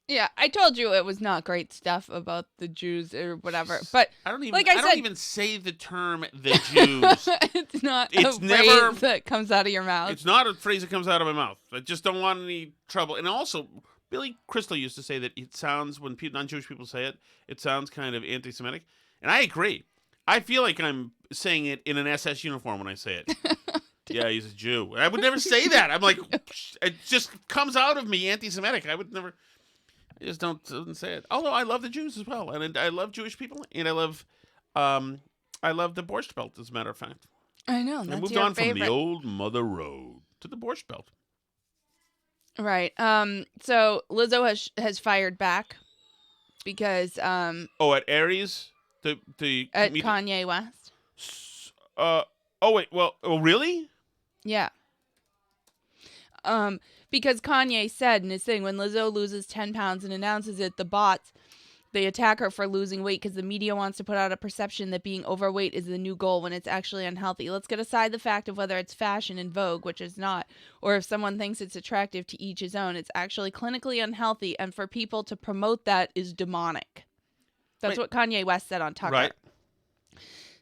Yeah, I told you it was not great stuff about the Jews or whatever. But I don't even like I don't even say the term the Jews. It's not It's a never phrase that comes out of your mouth. It's not a phrase that comes out of my mouth. I just don't want any trouble. And also, Billy Crystal used to say that it sounds, when non-Jewish people say it, it sounds kind of anti-Semitic. And I agree. I feel like I'm saying it in an SS uniform when I say it. Yeah, he's a Jew. I would never say that. I'm like, it just comes out of me anti-Semitic. I would never. I just don't say it. Although I love the Jews as well, and I love Jewish people, and I love the Borscht Belt. As a matter of fact, I know. That's I moved your on favorite. from the old Mother Road to the Borscht Belt. Right. So Lizzo has fired back because at Aries, the at Kanye West. Really? Yeah. Because Kanye said in his thing, when Lizzo loses 10 pounds and announces it, the bots, they attack her for losing weight because the media wants to put out a perception that being overweight is the new goal when it's actually unhealthy. Let's get aside the fact of whether it's fashion and Vogue, which is not, or if someone thinks it's attractive, to each his own. It's actually clinically unhealthy, and for people to promote that is demonic. That's what Kanye West said on Tucker. Right.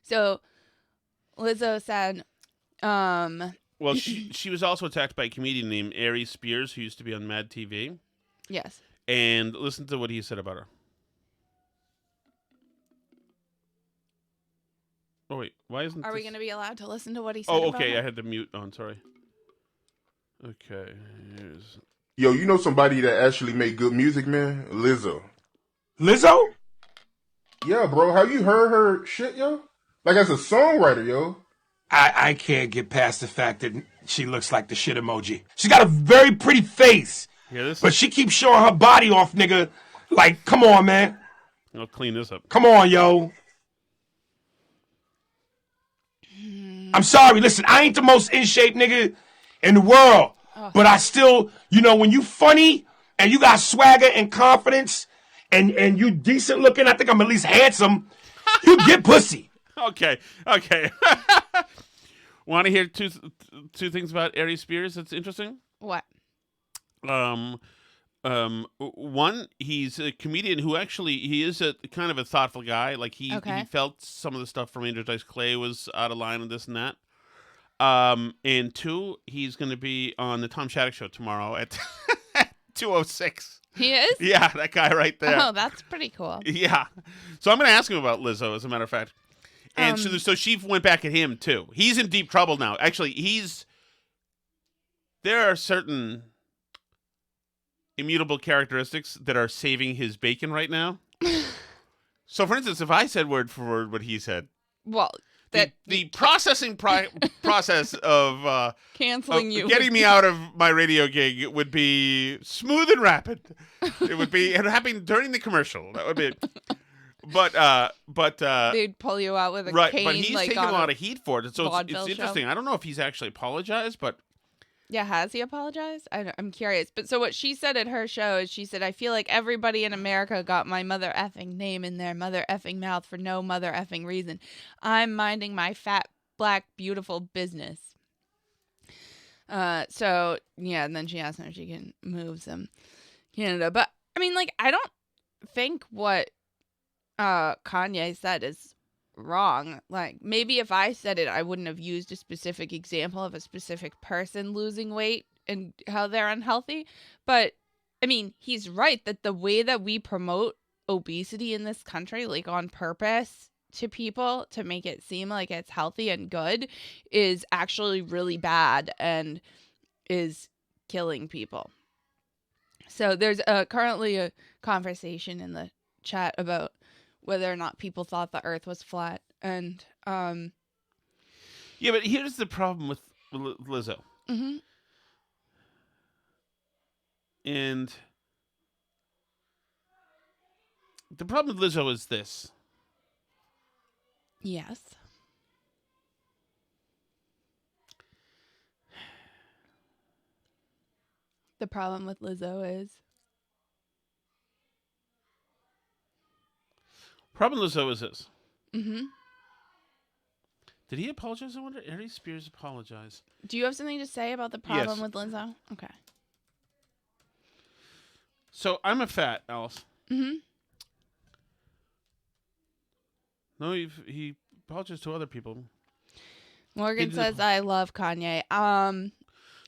So Lizzo said, well, she was also attacked by a comedian named Ari Spears, who used to be on Mad TV. Yes. And listen to what he said about her. Oh, wait. Why isn't Are we this... going to be allowed to listen to what he said Oh, about okay. her? I had to mute on. Sorry. Okay. Here's... Yo, you know somebody that actually make good music, man? Lizzo. Lizzo? Yeah, bro. Have you heard her shit, yo? Like, as a songwriter, yo. I can't get past the fact that she looks like the shit emoji. She's got a very pretty face, but she keeps showing her body off, nigga. Like, come on, man. I'll clean this up. Come on, yo. I'm sorry. Listen, I ain't the most in shape nigga in the world, but I still, when you funny and you got swagger and confidence and you decent looking, I think I'm at least handsome, you get pussy. Okay. Want to hear two things about Ari Spears that's interesting? What? One, he's a comedian who actually, he is a kind of a thoughtful guy. Like he felt some of the stuff from Andrew Dice Clay was out of line and this and that. And two, he's going to be on the Tom Shattuck show tomorrow at 2:06. He is? Yeah, that guy right there. Oh, that's pretty cool. Yeah. So I'm going to ask him about Lizzo, as a matter of fact. And so she went back at him, too. He's in deep trouble now. Actually, there are certain immutable characteristics that are saving his bacon right now. So, for instance, if I said word for word what he said, well, the processing process of canceling you, getting me out of my radio gig would be smooth and rapid. It would happen during the commercial. That would be. But they'd pull you out with a cane. But he's taking a lot of heat for it. So it's interesting. Show. I don't know if he's actually apologized, but yeah, has he apologized? I'm curious. But so what she said at her show is, she said, I feel like everybody in America got my mother effing name in their mother effing mouth for no mother effing reason. I'm minding my fat, black, beautiful business. So yeah, and then she asked him if she can move some Canada. But I mean, like, I don't think what Kanye said is wrong. Like, maybe if I said it, I wouldn't have used a specific example of a specific person losing weight and how they're unhealthy. But I mean, he's right that the way that we promote obesity in this country, like on purpose to people to make it seem like it's healthy and good, is actually really bad and is killing people. So there's currently a conversation in the chat about whether or not people thought the earth was flat. And yeah, but here's the problem with Lizzo. Mm-hmm. And the problem with Lizzo is this. Yes. The problem with Lizzo is. Problem with Lizzo is this. Mm-hmm. Did he apologize? I wonder. Aries Spears apologized. Do you have something to say about the problem Yes. with Lizzo? Okay. So I'm a fat, Alice. Mm-hmm. No, he apologized to other people. Morgan says, I love Kanye.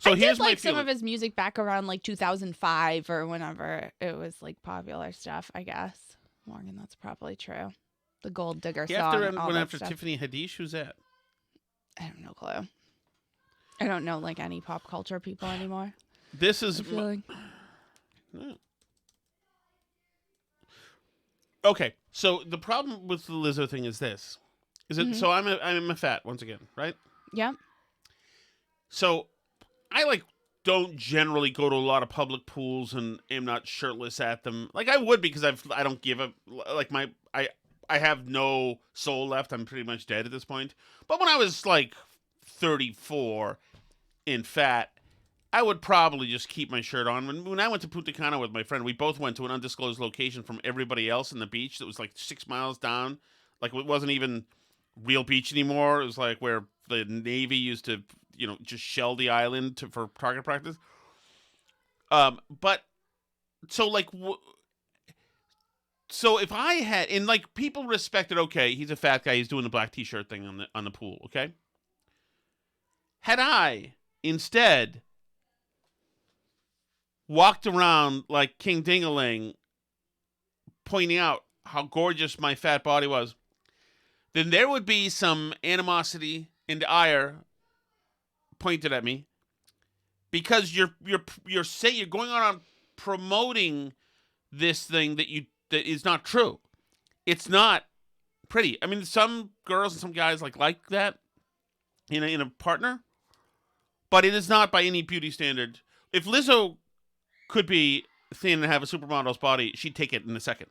So I here's did like my some feeling. of his music back around like 2005 or whenever it was like popular stuff, I guess. Morgan, that's probably true. The Gold Digger He song. went all that after stuff. Tiffany Haddish. Who's that? I have no clue. I don't know like any pop culture people anymore. This is I'm feeling. No. Okay, so the problem with the Lizzo thing is this: so I'm a fat once again, right? Yeah. So I don't generally go to a lot of public pools and am not shirtless at them. Like I would because I don't give a like I have no soul left. I'm pretty much dead at this point. But when I was like 34 and fat, I would probably just keep my shirt on. When I went to Punta Cana with my friend, we both went to an undisclosed location from everybody else in the beach that was like 6 miles down. Like it wasn't even real beach anymore. It was like where the Navy used to, just shell the island for target practice. But so like, so if I had, and like people respected, okay, he's a fat guy, he's doing the black t-shirt thing on the pool, okay? Had I instead walked around like King Dingaling, pointing out how gorgeous my fat body was, then there would be some animosity and ire pointed at me because you're going on promoting this thing that is not true. It's not pretty. I mean, some girls and some guys like that in a partner, but it is not by any beauty standard. If Lizzo could be thin and have a supermodel's body, she'd take it in a second.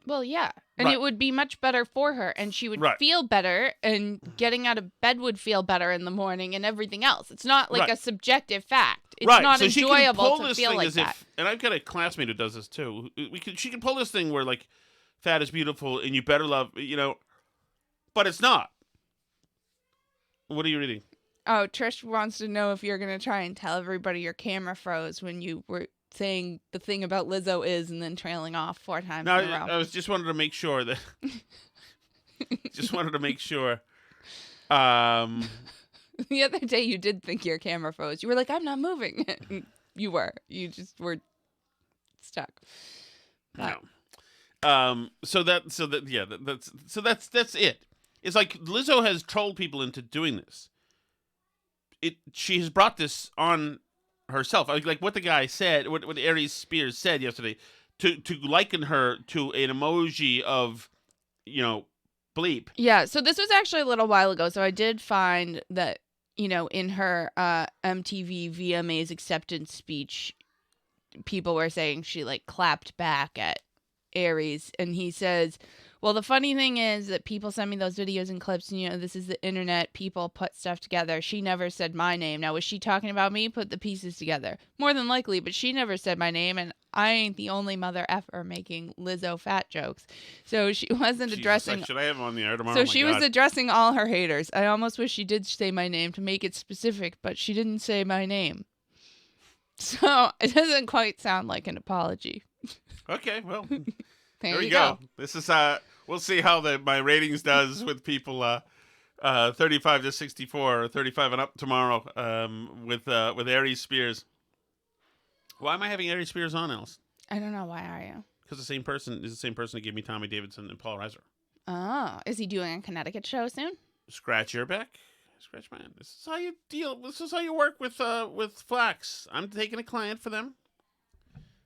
Well, yeah. And Right. it would be much better for her. And she would Right. feel better. And getting out of bed would feel better in the morning and everything else. It's not like Right. a subjective fact. It's Right. not So she can enjoyable pull to this feel thing like as that. if, and I've got a classmate who does this too. She can pull this thing where like fat is beautiful and you better love, but it's not. What are you reading? Oh, Trish wants to know if you're going to try and tell everybody your camera froze when you were saying the thing about Lizzo is and then trailing off 4 times No, in a row. I was just wanted to make sure that. Just wanted to make sure. The other day you did think your camera froze. You were like, I'm not moving. You were. You just were stuck. But- No. That's it. It's like Lizzo has trolled people into doing this. She has brought this on herself. Like what the guy said, what Aries Spears said yesterday, to liken her to an emoji of, bleep. Yeah, so this was actually a little while ago. So I did find that, in her MTV VMA's acceptance speech, people were saying she like clapped back at Aries. And he says, well, the funny thing is that people send me those videos and clips and, this is the internet. People put stuff together. She never said my name. Now, was she talking about me? Put the pieces together. More than likely, but she never said my name. And I ain't the only mother effer making Lizzo fat jokes. So she wasn't addressing. Should I have him on the air tomorrow? So Oh my she God. was addressing all her haters. I almost wish she did say my name to make it specific, but she didn't say my name. So it doesn't quite sound like an apology. Okay, well, There we you go. This is we'll see how my ratings does with people 35 to 64 or 35 and up tomorrow with Aries Spears. Why am I having Aries Spears on, Alice? I don't know. Why are you? Because the same person is the same person that gave me Tommy Davidson and Paul Reiser. Oh, is he doing a Connecticut show soon? Scratch your back, scratch mine. This is how you deal. This is how you work with Flax. I'm taking a client for them.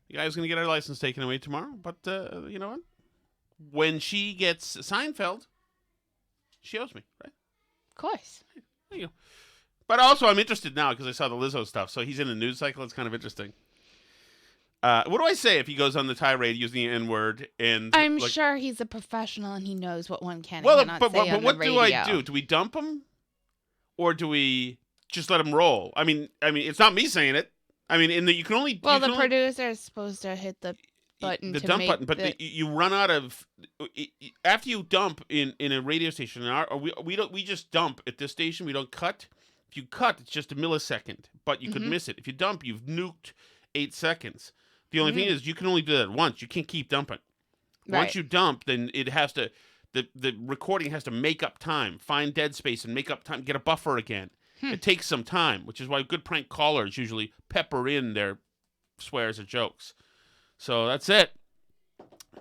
The guy's going to get our license taken away tomorrow. But you know what? When she gets Seinfeld, she owes me, right? Of course. There you go. But also, I'm interested now because I saw the Lizzo stuff. So he's in a news cycle. It's kind of interesting. What do I say if he goes on the tirade using the N-word? And I'm sure he's a professional and he knows what one can and well, cannot but say on what the do radio. I do? Do we dump him, or do we just let him roll? I mean, it's not me saying it. I mean, you can only Well, the producer is supposed to hit the button the to dump make button, but you run out of after you dump in a radio station. We just dump at this station. We don't cut. If you cut, it's just a millisecond, but you could miss it. If you dump, you've nuked 8 seconds. The only thing is, you can only do that once. You can't keep dumping. Once you dump, then it has to. The recording has to make up time, find dead space, and make up time. Get a buffer again. It takes some time, which is why good prank callers usually pepper in their swears or jokes. So that's it.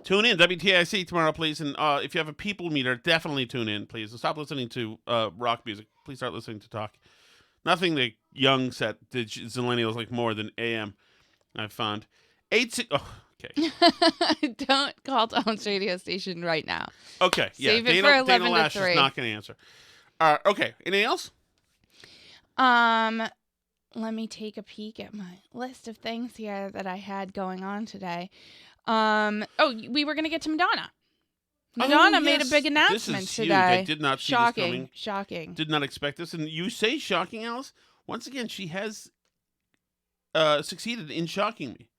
Tune in, WTIC tomorrow, please. And if you have a people meter, definitely tune in, please. And stop listening to rock music. Please start listening to talk. Nothing the young set, the millennials like more than AM, I've found. Okay. Don't call Tom's radio station right now. Okay, yeah. Save it for 11 Dana Lash to 3. is not going to answer. Okay, anything else? Let me take a peek at my list of things here that I had going on today. We were going to get to Madonna. Madonna made a big announcement this is huge. today. I did not see this coming. Shocking. Did not expect this. And you say shocking, Alice? Once again, she has succeeded in shocking me.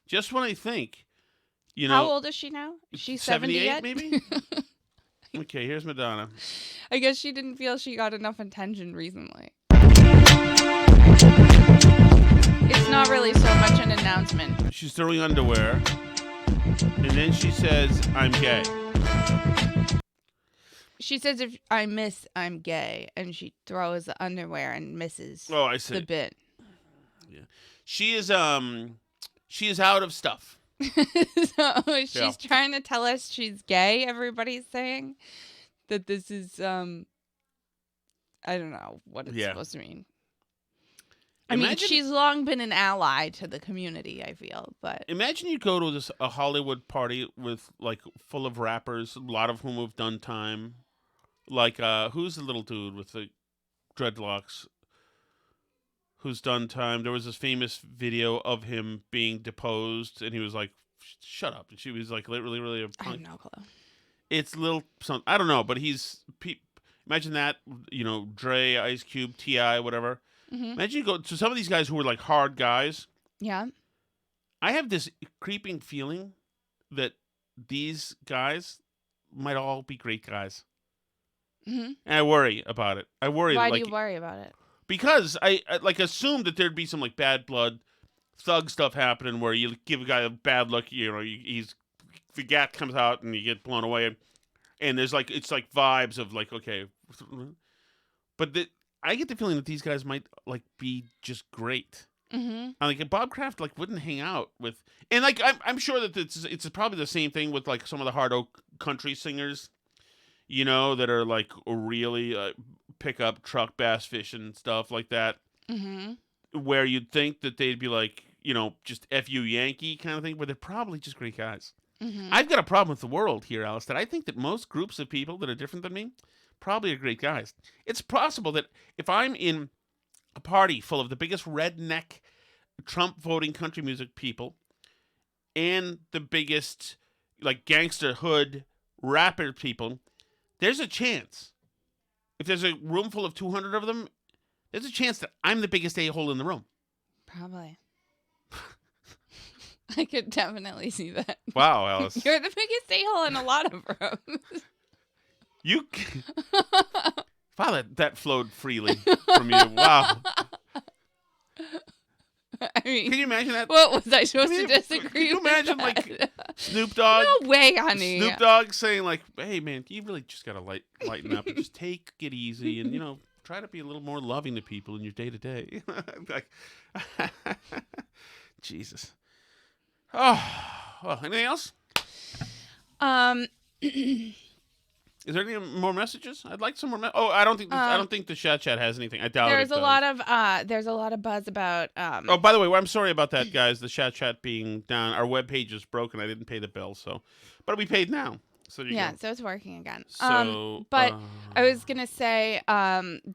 Just when I think, How old is she now? She's 70 yet? Maybe? Okay, here's Madonna. I guess she didn't feel she got enough attention recently. It's not really so much an announcement. She's throwing underwear, and then she says, I'm gay. She says, if I miss, I'm gay, and she throws the underwear and misses the bit. Yeah. She is out of stuff. So she's trying to tell us she's gay, everybody's saying. That this is, I don't know what it's supposed to mean. I mean, she's long been an ally to the community, I feel, but... Imagine you go to a Hollywood party with, full of rappers, a lot of whom have done time. Who's the little dude with the dreadlocks who's done time? There was this famous video of him being deposed, and he was like, shut up. And she was like, really a punk. I have no clue. It's something, I don't know, but imagine that, Dre, Ice Cube, T.I., whatever. Mm-hmm. Imagine you go to some of these guys who were hard guys. Yeah. I have this creeping feeling that these guys might all be great guys. Mm-hmm. And I worry about it. Why do you worry about it? Because I assumed that there'd be some bad blood, thug stuff happening where you give a guy a bad look, the gat comes out and you get blown away, and there's it's vibes of okay, but I get the feeling that these guys might be just great. Mm-hmm. And Bob Kraft wouldn't hang out with, and I'm sure that it's probably the same thing with some of the hard oak country singers, that are really pick up truck bass fishing and stuff like that. Mm-hmm. Where you'd think that they'd be just F you Yankee kind of thing, but they're probably just great guys. Mm-hmm. I've got a problem with the world here, Alice, that I think that most groups of people that are different than me probably are great guys. It's possible that if I'm in a party full of the biggest redneck Trump voting country music people and the biggest gangster hood rapper people, there's a chance. If there's a room full of 200 of them, there's a chance that I'm the biggest a-hole in the room. Probably. I could definitely see that. Wow, Alice. You're the biggest a-hole in a lot of rooms. Wow, that flowed freely from you. Wow. I mean, can you imagine that? What was I supposed to disagree with? Can you imagine Snoop Dogg? No way, honey. Snoop Dogg saying hey man, you really just gotta lighten up and just take it easy and try to be a little more loving to people in your day to day. Jesus. Oh, well, anything else? Is there any more messages? I'd like some more. I don't think the chat has anything. I doubt there's a lot of buzz about. Oh, by the way, I'm sorry about that, guys. The chat being down. Our webpage is broken. I didn't pay the bill, but we paid now. So you go. So it's working again. So, but I was gonna say,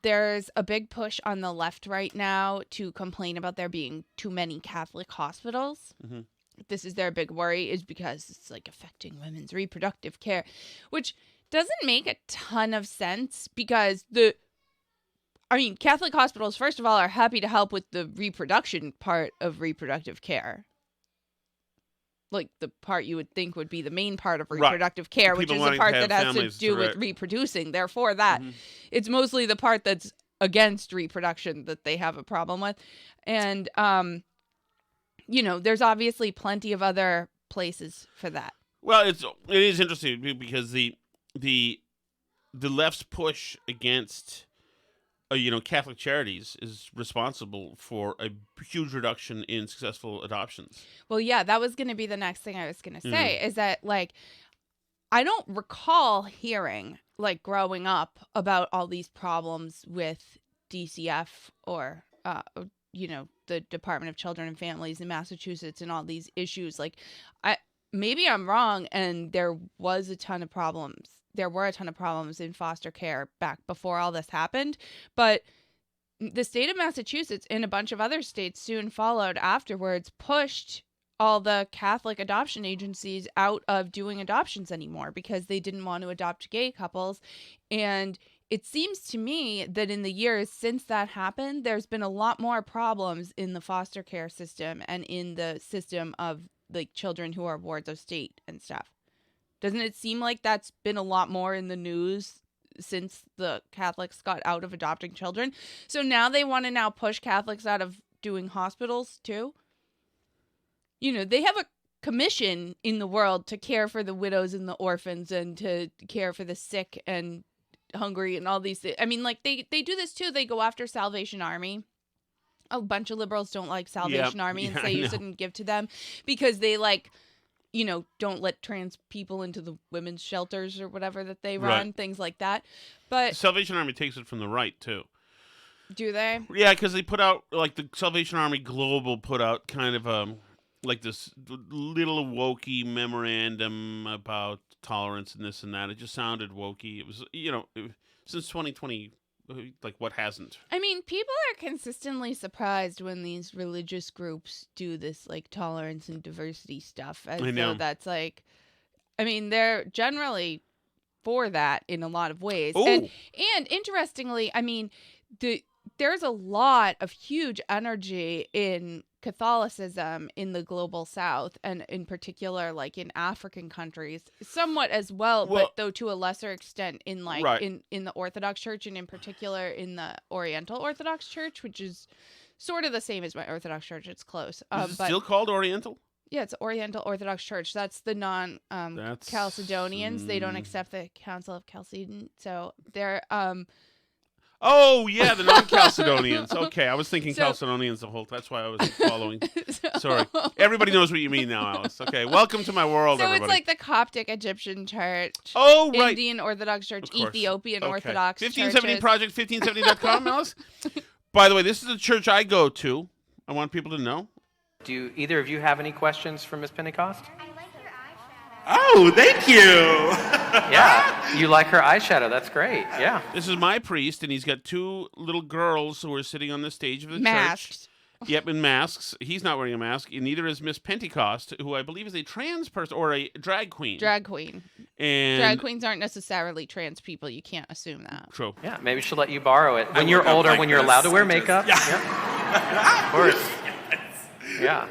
there's a big push on the left right now to complain about there being too many Catholic hospitals. Mm-hmm. This is their big worry, is because it's affecting women's reproductive care, which doesn't make a ton of sense because I mean, Catholic hospitals, first of all, are happy to help with the reproduction part of reproductive care. Like the part you would think would be the main part of reproductive care, which is the part that has to do with reproducing. Therefore, that it's mostly the part that's against reproduction that they have a problem with. And, there's obviously plenty of other places for that. Well, it is interesting because the left's push against Catholic charities is responsible for a huge reduction in successful adoptions. Well, yeah, that was going to be the next thing I was going to say, is that, like, I don't recall hearing, like, growing up about all these problems with DCF or, the Department of Children and Families in Massachusetts and all these issues. Like, maybe I'm wrong, and there were a ton of problems in foster care back before all this happened, but the state of Massachusetts and a bunch of other states soon followed afterwards pushed all the Catholic adoption agencies out of doing adoptions anymore because they didn't want to adopt gay couples. And it seems to me that in the years since that happened, there's been a lot more problems in the foster care system and in the system of, like, children who are wards of state and stuff. Doesn't it seem like that's been a lot more in the news since the Catholics got out of adopting children? So now they want to push Catholics out of doing hospitals too? They have a commission in the world to care for the widows and the orphans and to care for the sick and hungry and all these things. I mean, like, they do this too. They go after Salvation Army. A bunch of liberals don't like Salvation Army and say you shouldn't give to them because they, like, don't let trans people into the women's shelters or whatever that they run, things like that. But Salvation Army takes it from the right, too. Do they? Yeah, because they put out, like, the Salvation Army Global put out kind of like this little wokey memorandum about tolerance and this and that. It just sounded wokey. It was, since 2020, like, what hasn't? I mean, people are consistently surprised when these religious groups do this, like, tolerance and diversity stuff. As I know. Though that's, like, I mean, they're generally for that in a lot of ways. Ooh. And interestingly, I mean, there's a lot of huge energy in Catholicism in the global South, and in particular, like, in African countries, somewhat as well, but though to a lesser extent in, like, in the Orthodox Church, and in particular in the Oriental Orthodox Church, which is sort of the same as my Orthodox Church. It's close. Is it still called Oriental? Yeah, it's Oriental Orthodox Church. That's the non-Chalcedonians. They don't accept the Council of Chalcedon, so they're Oh, yeah, the non-Chalcedonians. Okay, I was thinking Chalcedonians the whole time. That's why I wasn't following. Sorry. Everybody knows what you mean now, Alice. Okay, welcome to my world, everybody. So it's like the Coptic Egyptian Church. Oh, right. Indian Orthodox Church, Ethiopian Orthodox 1570 Project, 1570.com, Alice. By the way, this is a church I go to. I want people to know. Do either of you have any questions for Miss Pentecost? Oh, thank you. Yeah, you like her eyeshadow. That's great. Yeah. This is my priest, and he's got two little girls who are sitting on the stage of the church. Yep, in masks. He's not wearing a mask, and neither is Miss Pentecost, who I believe is a trans person or a drag queen. Drag queen. And drag queens aren't necessarily trans people. You can't assume that. True. Yeah, maybe she'll let you borrow it when you're older, when you're allowed to wear makeup. Yeah. Of course. Yeah.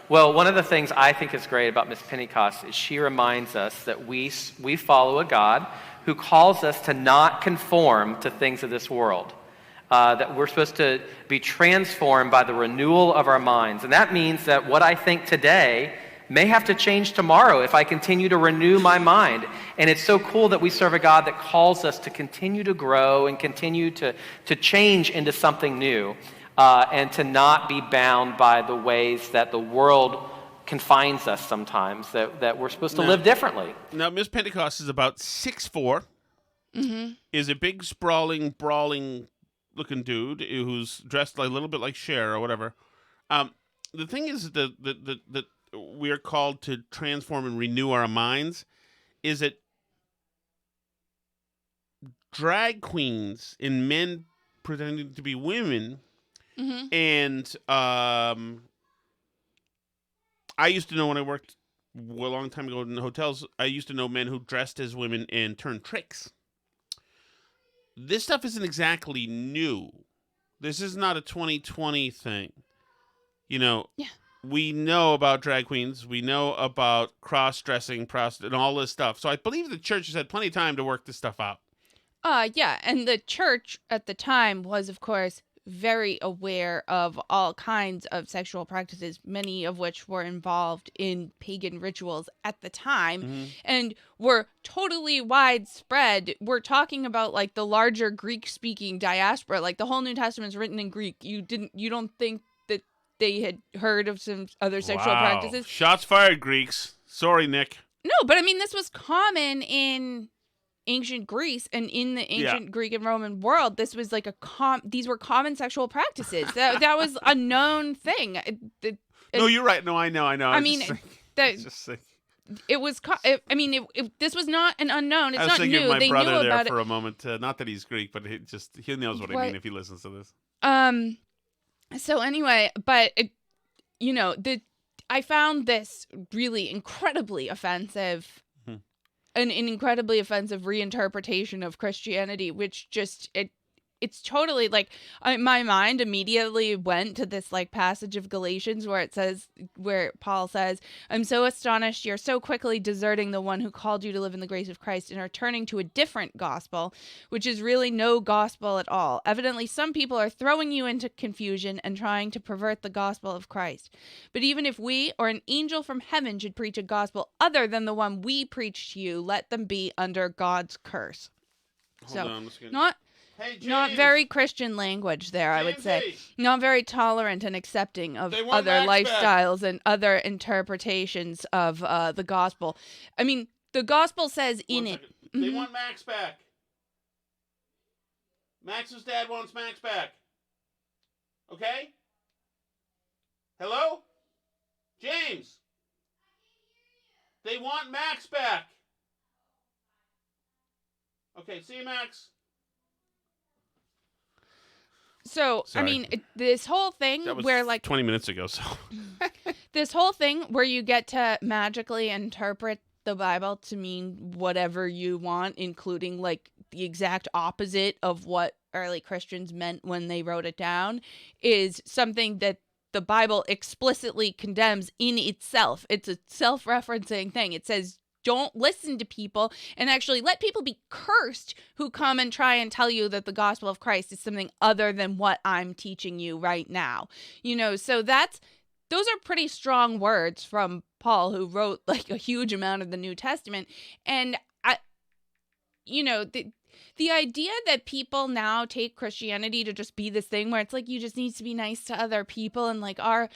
Well, one of the things I think is great about Miss Pentecost is she reminds us that we follow a God who calls us to not conform to things of this world. That we're supposed to be transformed by the renewal of our minds. And that means that what I think today may have to change tomorrow if I continue to renew my mind. And it's so cool that we serve a God that calls us to continue to grow and continue to change into something new. And to not be bound by the ways that the world confines us sometimes, that we're supposed to live differently. Now, Miss Pentecost is about 6'4", is a big, sprawling, brawling-looking dude who's dressed a little bit like Cher or whatever. The thing is that we are called to transform and renew our minds, is that drag queens and men pretending to be women... And I used to know when I worked a long time ago in the hotels, I used to know men who dressed as women and turned tricks. This stuff isn't exactly new. This is not a 2020 thing. You know, Yeah. we know about drag queens. We know about cross-dressing, and all this stuff. So I believe the church has had plenty of time to work this stuff out. Yeah, and the church at the time was, of course, very aware of all kinds of sexual practices, many of which were involved in pagan rituals at the time and were totally widespread. We're talking about like the larger Greek-speaking diaspora, like the whole New Testament's written in Greek. You don't think that they had heard of some other sexual practices? Shots fired, Greeks. Sorry, Nick. No, but I mean, this was common in ancient Greece and in the ancient Greek and Roman world. This was like these were common sexual practices. That was a known thing. No, you're right. No, I know. I mean, it was. This was not an unknown. It's not new. My they brother knew there about for it. a moment. Not that he's Greek, but he knows what I mean if he listens to this. So anyway, but I found this really incredibly offensive. An incredibly offensive reinterpretation of Christianity, which just it's totally like my mind immediately went to this like passage of Galatians where Paul says, "I'm so astonished you're so quickly deserting the one who called you to live in the grace of Christ and are turning to a different gospel, which is really no gospel at all. Evidently, some people are throwing you into confusion and trying to pervert the gospel of Christ. But even if we or an angel from heaven should preach a gospel other than the one we preach to you, let them be under God's curse." Not very Christian language there, I would say. Not very tolerant and accepting of other lifestyles and other interpretations of the gospel. I mean, the gospel says in it. They want Max back. Max's dad wants Max back. Okay? Hello? James? They want Max back. Okay, see you, Max. So, Sorry. I mean, this whole thing That was where like 20 minutes ago, so. this whole thing where you get to magically interpret the Bible to mean whatever you want, including like the exact opposite of what early Christians meant when they wrote it down, is something that the Bible explicitly condemns in itself. It's a self-referencing thing. It says, don't listen to people and actually let people be cursed who come and try and tell you that the gospel of Christ is something other than what I'm teaching you right now. So those are pretty strong words from Paul, who wrote like a huge amount of the New Testament. And the idea that people now take Christianity to just be this thing where it's like you just need to be nice to other people and like our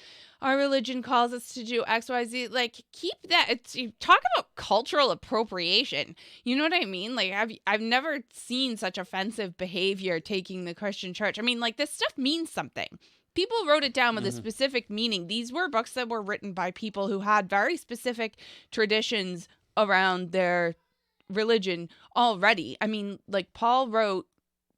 religion calls us to do X, Y, Z, like keep that. Talk about cultural appropriation. You know what I mean? Like I've never seen such offensive behavior taking the Christian church. I mean, like this stuff means something. People wrote it down with a specific meaning. These were books that were written by people who had very specific traditions around their religion already. I mean, like Paul wrote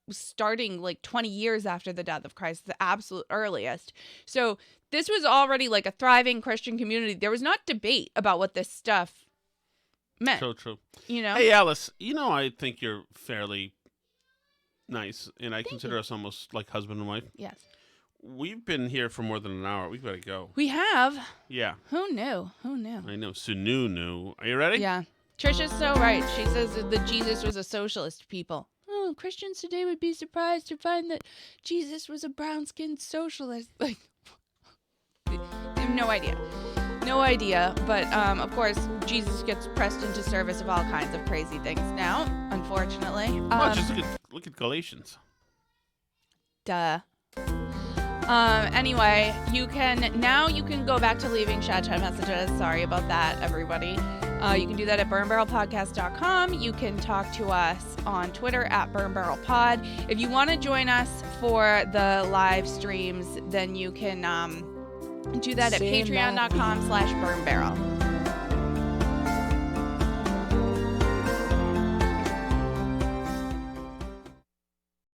starting like 20 years after the death of Christ, the absolute earliest. So this was already like a thriving Christian community. There was not debate about what this stuff meant. So true. Hey, Alice, I think you're fairly nice, and I consider us almost like husband and wife. Yes. We've been here for more than an hour. We've got to go. We have. Yeah. Who knew? I know. Sunu. Are you ready? Yeah. Trish is so right. She says that Jesus was a socialist people. Oh, Christians today would be surprised to find that Jesus was a brown-skinned socialist. Like, they have no idea. No idea. But, of course, Jesus gets pressed into service of all kinds of crazy things now, unfortunately. Just look at Galatians. Duh. Anyway, you can go back to leaving chat messages. Sorry about that, everybody. You can do that at burnbarrelpodcast.com. You can talk to us on Twitter at burnbarrelpod. If you want to join us for the live streams, then you can do that at patreon.com/burnbarrel.